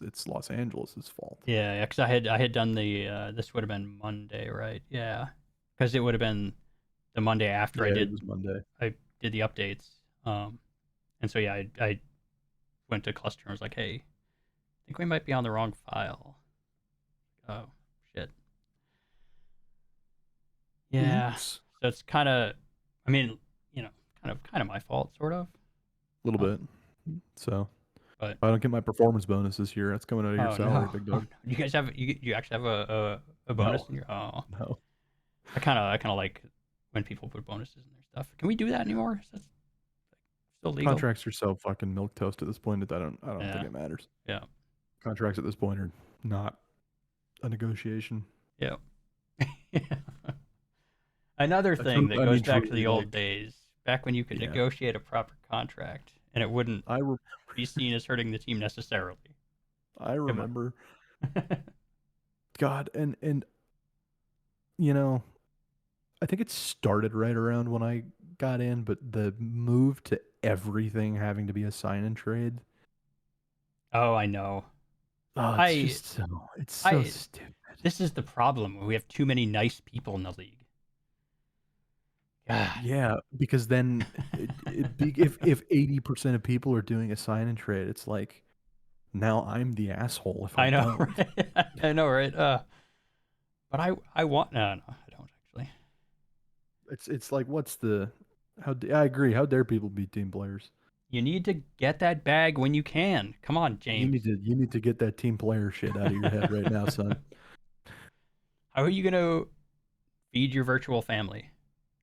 it's Los Angeles' fault. Yeah, because I had done the this would have been Monday, right? Yeah, because it would have been the Monday after It was Monday. I did the updates, and so yeah, I went to cluster and was like, hey, I think we might be on the wrong file. Oh shit. Yeah. Oops. So it's kind of, I mean, kind of my fault, sort of. A little bit. So, but if I don't get my performance bonus this year, that's coming out of your salary, big dog. You guys have you actually have a bonus in your? Oh no. I kind of like when people put bonuses in their stuff. Can we do that anymore? Is that still legal? Contracts are so fucking milquetoast at this point that I don't think it matters. Yeah. Contracts at this point are not a negotiation. Yeah. Another thing that goes back to the old days back when you could Yeah, negotiate a proper contract and it wouldn't I re- be seen as hurting the team necessarily. I Am I- remember. God, and you know, I think it started right around when I got in, but the move to everything having to be a sign and trade. Oh, I know. Oh, I it's so I stupid. this is the problem. We have too many nice people in the league. God, Yeah, because then if 80% of people are doing a sign and trade, it's like now I'm the asshole if I I know, don't. right? I know, right? But I want no, I don't actually. It's like I agree. How dare people be team players? You need to get that bag when you can. Come on, James. You need to get that team player shit out of your head right now, son. How are you gonna feed your virtual family?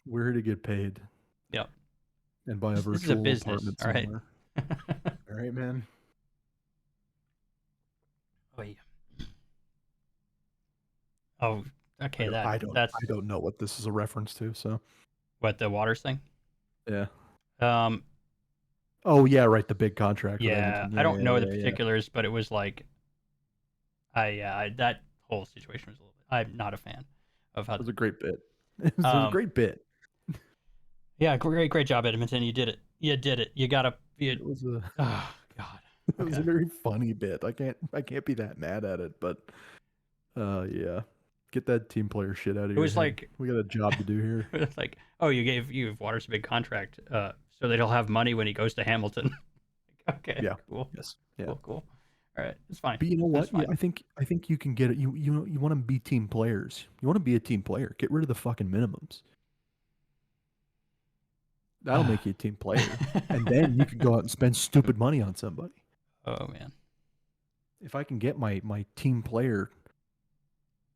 We're here to get paid Yep. and buy a This is a virtual business, apartment all right? somewhere. All right, man. Oh yeah. Oh, okay. That's I don't know what this is a reference to, so what the Waters thing. yeah. Um, Oh yeah, right, the big contract with yeah, Edmonton. I Yeah, don't yeah, know the yeah, yeah. particulars, but it was like that whole situation was a little. I'm not a fan of how. It was a great bit. It was a Um, great bit. yeah, great job, Edmonton. You did it. You did it. You gotta. You, It was a oh God. it was Okay. a very funny bit. I can't be that mad at it, but yeah. Get that team player shit out of It your was head. like We got a job to do here. it's like, oh, you gave Waters a big contract, so that he'll have money when he goes to Hamilton. Okay, Yeah. cool, Yes. Yeah. cool. All right, it's fine. But you know That's what? Yeah, fine. I think you can get it. You want to be team players. You want to be a team player. Get rid of the fucking minimums. That'll make you a team player. And then you can go out and spend stupid money on somebody. Oh man. If I can get my team player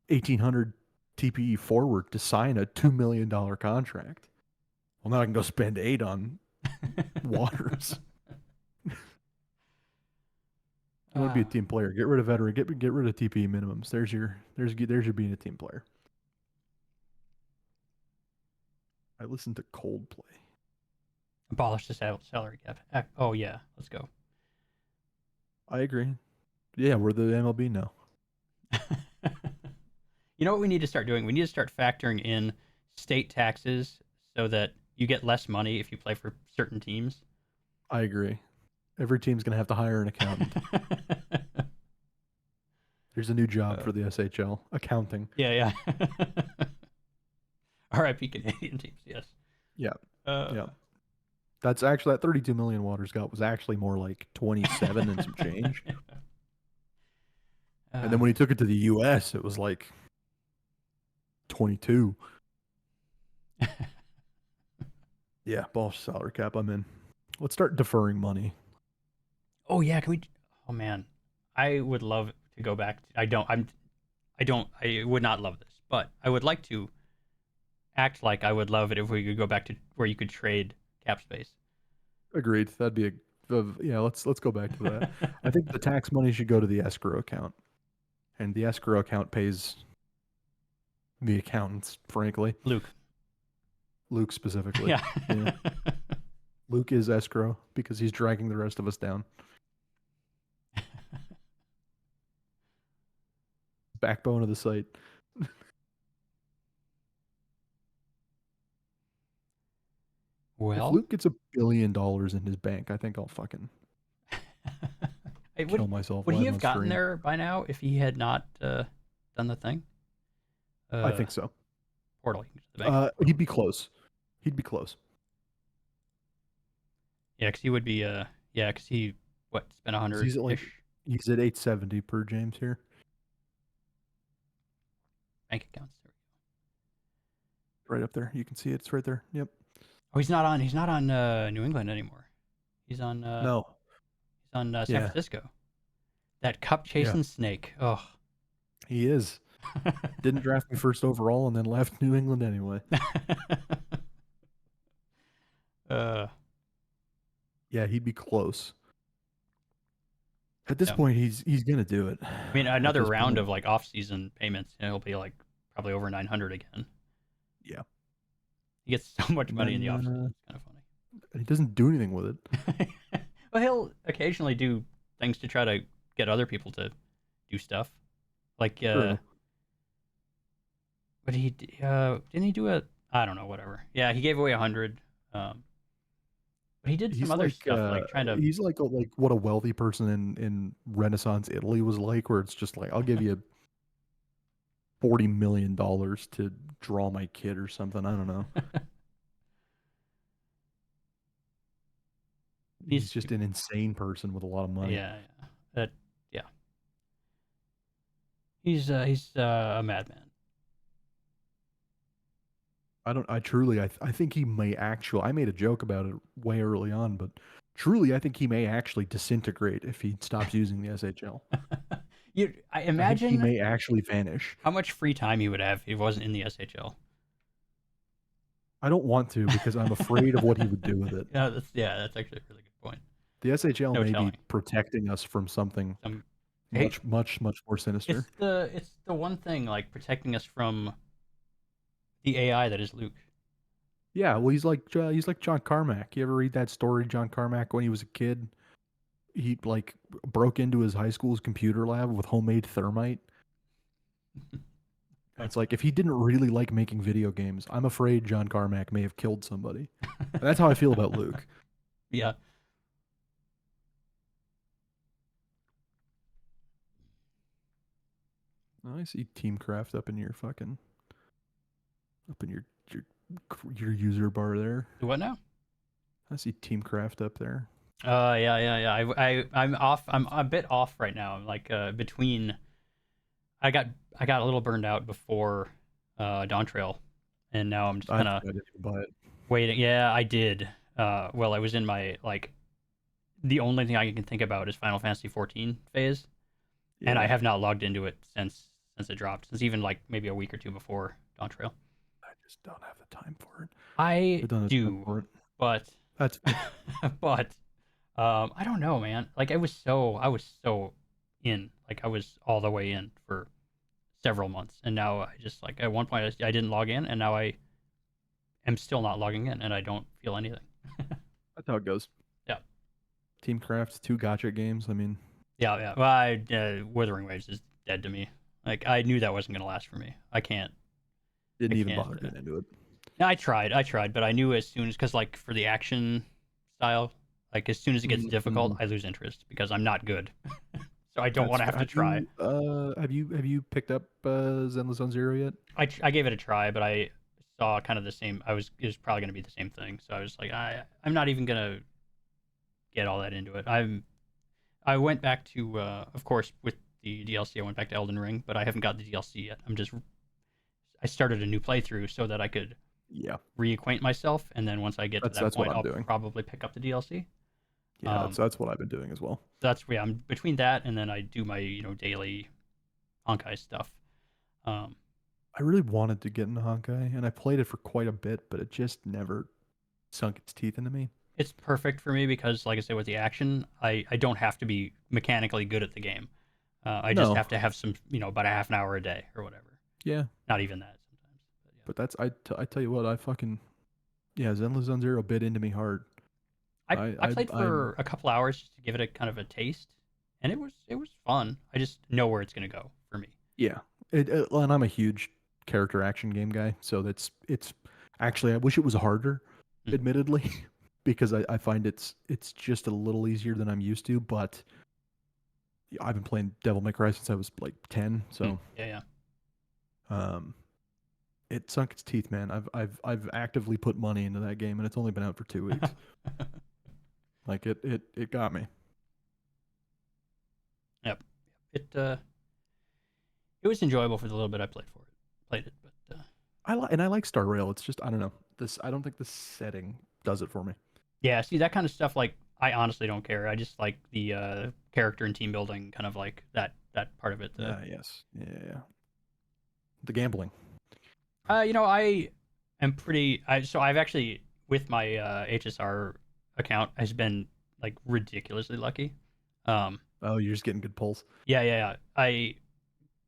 1800 TPE forward to sign a $2 million contract, well, now I can go spend 8 on Waters. You want to be a team player. Get rid of veteran. Get rid of TPE minimums. There's your being a team player. I listened to Coldplay. Abolish the salary cap. Oh yeah, let's go. I agree. Yeah, we're the MLB now. You know what we need to start doing? We need to start factoring in state taxes so that you get less money if you play for certain teams. I agree. Every team's gonna have to hire an accountant. There's a new job for the SHL, accounting. Yeah. R.I.P. Canadian teams. Yes. Yeah, Uh, yeah. That's actually that 32 million Waters got was actually more like 27 and some change. And then when he took it to the U.S., it was like 22. Yeah, boss salary cap. I'm in. Let's start deferring money. Oh yeah, can we? Oh man, I would love to go back. I don't. I don't. I would not love this, but I would like to act like I would love it if we could go back to where you could trade cap space. Agreed. That'd be yeah. Let's go back to that. I think the tax money should go to the escrow account, and the escrow account pays the accountants. Frankly, Luke specifically. Yeah. Yeah. Luke is escrow because he's dragging the rest of us down. Backbone of the site. Well, if Luke gets $1 billion in his bank, I think I'll fucking kill myself. Would he live have on gotten stream. there by now if he had not done the thing? I think so. Portal. The bank. He'd be close. He'd be close. Yeah, because he would be. Yeah, because he spent 100. He's at like he's at 870 per James here. Bank accounts. Right up there. You can see it. It's right there. Yep. Oh, he's not on. He's not on New England anymore. He's on. No. He's on San Francisco. That cup chasing snake. Oh. He is. Didn't draft me first overall and then left New England anyway. Yeah, he'd be close. At this point, he's gonna do it. I mean, another round of like off-season payments, he'll be like probably over 900 again. Yeah. He gets so much money in the off-season. It's kind of funny. and he doesn't do anything with it. Well, he'll occasionally do things to try to get other people to do stuff. Like, True. but didn't he do a? I don't know, whatever. Yeah, he gave away 100. Um, but he did some He's other like stuff, like trying to. he's like what a wealthy person in Renaissance Italy was like, where it's just like, I'll give you $40 million to draw my kid or something. I don't know. He's He's just an insane person with a lot of money. yeah, yeah. That yeah. He's a madman. I truly, I think he may actually, I made a joke about it way early on, but truly, I think he may actually disintegrate if he stops using the SHL. I I think he imagine may actually vanish. how much free time he would have if he wasn't in the SHL. I don't want to because I'm afraid of what he would do with it. That's actually a really good point. The SHL No may be telling. protecting us from something Some hey, much, much, much more sinister. it's the one thing like protecting us from the AI that is Luke. Yeah, well, he's like John Carmack. You ever read that story, John Carmack, when he was a kid? He like broke into his high school's computer lab with homemade thermite. And it's like, if he didn't really like making video games, I'm afraid John Carmack may have killed somebody. And that's how I feel about Luke. Yeah. I see Teamcraft up in your fucking up in your user bar there. What now? I see Teamcraft up there. Yeah. I'm off. I'm a bit off right now. I'm like between. I got a little burned out before Dawn Trail, and now I'm just I kind of didn't even buy it. waiting. Yeah, I did. Well, I was in my like the only thing I can think about is Final Fantasy 14 phase, and I Yeah, have not logged into it since it dropped. Since even like maybe a week or two before Dawn Trail. I just don't have the time for it. I I don't have time do, for it. but That's but I don't know, man. Like I was so in, like I was all the way in for several months, and now I just like at one point I didn't log in, and now I am still not logging in, and I don't feel anything. that's how it goes. Yeah, Teamcraft's two gotcha games. I mean, yeah. Well, Wuthering Waves is dead to me. Like I knew that wasn't gonna last for me. I didn't even can't. bother getting into it. I tried, but I knew as soon as because like for the action style, like as soon as it gets difficult, Mhm. I lose interest because I'm not good. So I don't That's want to have to try. have you picked up Zenless Zone Zero yet? I gave it a try, but I saw kind of the same. It was probably going to be the same thing. So I was like, I'm not even gonna get all that into it. I went back to of course with the DLC. I went back to Elden Ring, but I haven't got the DLC yet. I started a new playthrough so that I could Yeah, reacquaint myself, and then once I get to that that's what point, I'm I'll doing. probably pick up the DLC. Yeah, Um, that's what I've been doing as well. that's yeah. I'm between that and then I do my daily Honkai stuff. Um, I really wanted to get into Honkai, and I played it for quite a bit, but it just never sunk its teeth into me. it's perfect for me because, like I said, with the action, I don't have to be mechanically good at the game. I just No, have to have some, about a half an hour a day or whatever. yeah, Not even that sometimes. But yeah. but I tell you what, I fucking yeah, Zenless Zone Zero bit into me hard. I played I'm for a couple hours just to give it a kind of a taste, and it was fun. I just know where it's gonna go for me. yeah, and I'm a huge character action game guy, so it's actually I wish it was harder, Mm, admittedly, because I find it's just a little easier than I'm used to, but I've been playing Devil May Cry since I was like 10, so yeah, um it sunk its teeth, man. I've actively put money into that game, and it's only been out for 2 weeks. yeah. Like it got me. Yep. It was enjoyable for the little bit I played it, but I like Star Rail. It's just I don't know. This I don't think the setting does it for me. yeah. See that kind of stuff. Like I honestly don't care. I just like the character and team building, kind of like that part of it. Yes. Yeah, yeah. The gambling. I am pretty. So I've actually with my HSR account has been like ridiculously lucky. Um, Oh, you're just getting good pulls. yeah. I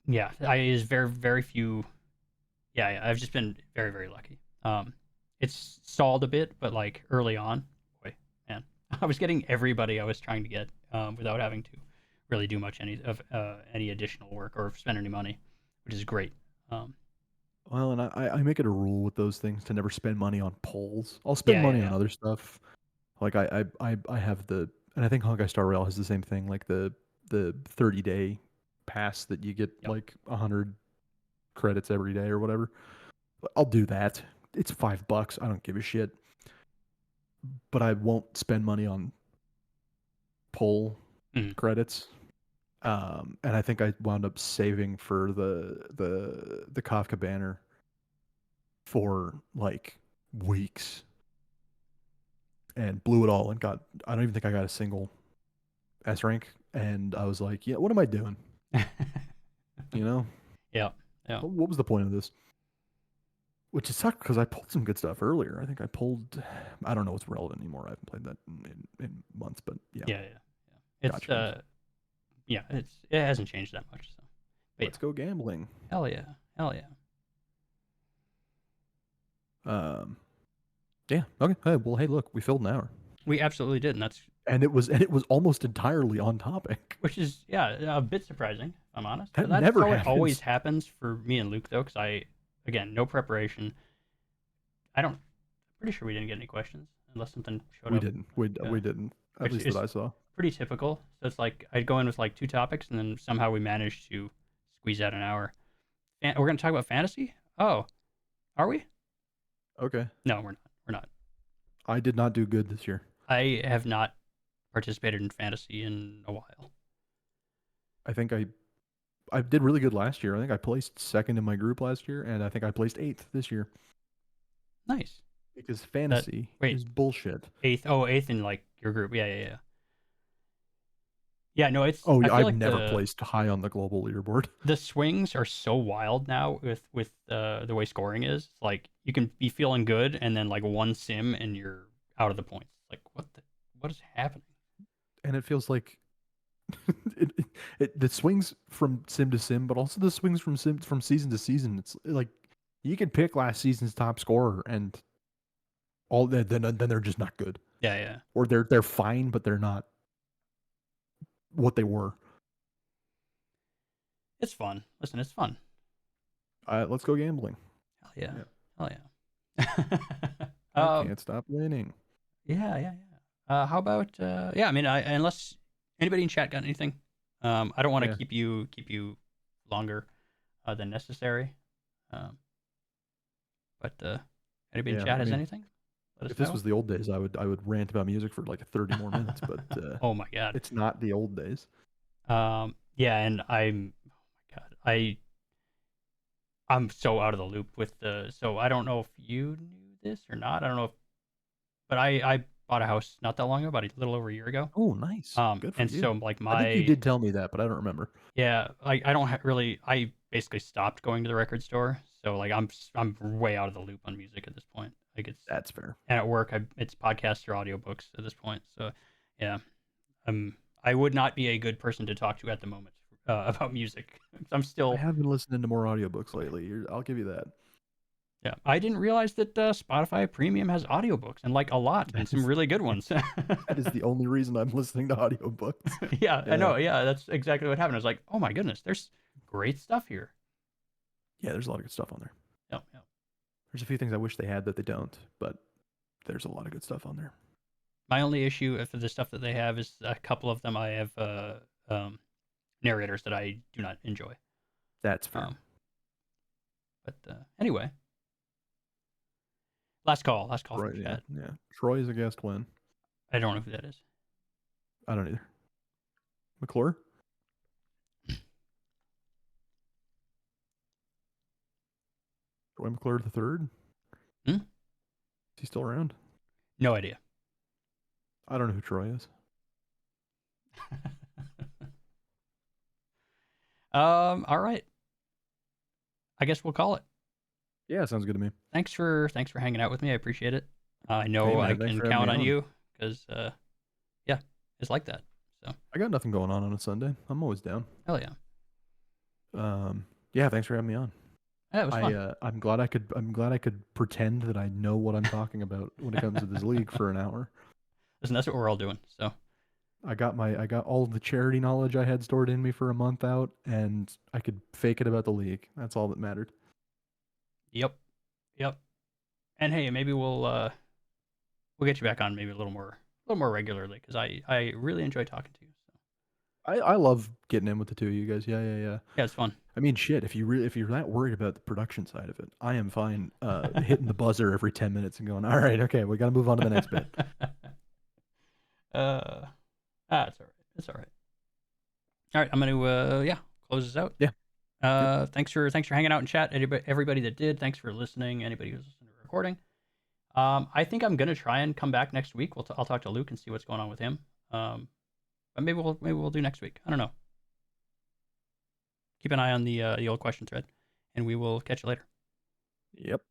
is very few. Yeah. I've just been very lucky. It's stalled a bit, but like early on, boy, I was getting everybody I was trying to get without having to really do much any additional work or spend any money, which is great. Um, Well, and I make it a rule with those things to never spend money on polls. I'll spend yeah, yeah, money on yeah. other stuff. Like I have and I think Honkai Star Rail has the same thing, like the 30-day pass that you get Yep. like 100 credits every day or whatever. I'll do that. It's $5. I don't give a shit. But I won't spend money on poll Mhm. credits. And I think I wound up saving for the Kafka banner for like weeks and blew it all and I don't even think I got a single S rank. And I was like, yeah, what am I doing? You know, Yeah, yeah, what was the point of this? Which it sucked because I pulled some good stuff earlier. I think I pulled, I don't know what's relevant anymore. I haven't played that in months, but yeah, yeah, yeah. It's gotcha games. yeah, it hasn't changed that much. So, but yeah, Let's go gambling. hell yeah, hell yeah. Um, yeah, okay. Hey, well, hey, look, we filled an hour, We absolutely did, and that's and it was almost entirely on topic. which is yeah a bit surprising. If I'm honest, That but that's never how it always happens. happens for me and Luke though, because again no preparation. I don't. Pretty sure we didn't get any questions unless something showed We up, didn't. like, We didn't. At which least that is I saw. pretty typical. So it's like I'd go in with like 2 topics, and then somehow we managed to squeeze out an hour. And we're gonna talk about fantasy. Oh, are we? Okay. No, we're not. We're not. I did not do good this year. I have not participated in fantasy in a while. I think I did really good last year. I think I placed second in my group last year, and I think I placed eighth this year Nice. because That fantasy wait, is bullshit. eighth. Oh, eighth in like your group. Yeah, yeah, yeah. Yeah, no, it's. Oh I yeah, feel I've like never placed high on the global leaderboard. the swings are so wild now with the way scoring is. It's like you can be feeling good, and then like one sim, and you're out of the points. Like what is happening? And it feels like the swings from sim to sim, but also the swings from season to season. It's like you could pick last season's top scorer, and then they're just not good, Yeah, yeah. or they're fine, but they're not what they were. It's fun. Listen, it's fun. Let's go gambling. Hell yeah. Yeah. Hell yeah. I can't stop winning. Yeah, yeah, yeah. How about yeah, I mean unless anybody in chat got anything. I don't want to Yeah. keep you longer than necessary. Um, but anybody in Yeah. chat I has mean, anything? Let if us this know. was the old days, I would rant about music for like 30 more minutes, but Oh my god. it's not the old days. Yeah, and oh my god. I'm so out of the loop with the so I don't know if you knew this or not. I don't know if but I bought a house not that long ago, about a little over a year ago. Oh, nice. Good for And you. so like I think you my did tell me that, but I don't remember. yeah, I don't really I basically stopped going to the record store. So like I'm way out of the loop on music at this point. Like it's That's fair. and at work it's podcasts or audiobooks at this point. So yeah, I would not be a good person to talk to at the moment about music. I'm I still have been listening to more audiobooks lately. I'll give you that. yeah. I didn't realize that Spotify Premium has audiobooks and like a lot and That some is really good ones. that is the only reason I'm listening to audiobooks. Yeah, I Yeah. know. Yeah, that's exactly what happened. I was like, oh my goodness, there's great stuff here. Yeah, there's a lot of good stuff on there. Yep, yep. There's a few things I wish they had that they don't, but there's a lot of good stuff on there. My only issue for the stuff that they have is a couple of them I have narrators that I do not enjoy. That's fair. But anyway, last call Troy, from yeah, chat. yeah. Troy is a guest win. I don't know who that is. I don't either. McClure? Troy McClure the third? Hmm? Is he still around? No idea. I don't know who Troy is. All right. I guess we'll call it. Yeah, sounds good to me. Thanks for hanging out with me. I appreciate it. I Hey know I man, thanks can for having count me on on. you because yeah, it's like that. So I got nothing going on a Sunday. I'm always down. hell yeah. Yeah, thanks for having me on. Yeah, it was fun. I'm glad I could pretend that I know what I'm talking about when it comes to this league for an hour. Listen, that's what we're all doing. So, I got all the charity knowledge I had stored in me for a month out, and I could fake it about the league. That's all that mattered. yep, yep. And hey, maybe we'll get you back on maybe a little more regularly because I really enjoy talking to you. So I love getting in with the two of you guys. Yeah, yeah, yeah. yeah, it's fun. I mean, shit. If you're that worried about the production side of it, I am fine. Hitting the buzzer every 10 minutes and going, all right, okay, we got to move on to the next bit. It's all right. It's all right. All right, I'm gonna yeah close this out. Yeah. Yep. Thanks for hanging out in chat. Everybody that did, thanks for listening. Anybody who's listening to the recording. I think I'm gonna try and come back next week. I'll talk to Luke and see what's going on with him. But maybe we'll do next week. I don't know. Keep an eye on the old question thread, and we will catch you later. Yep.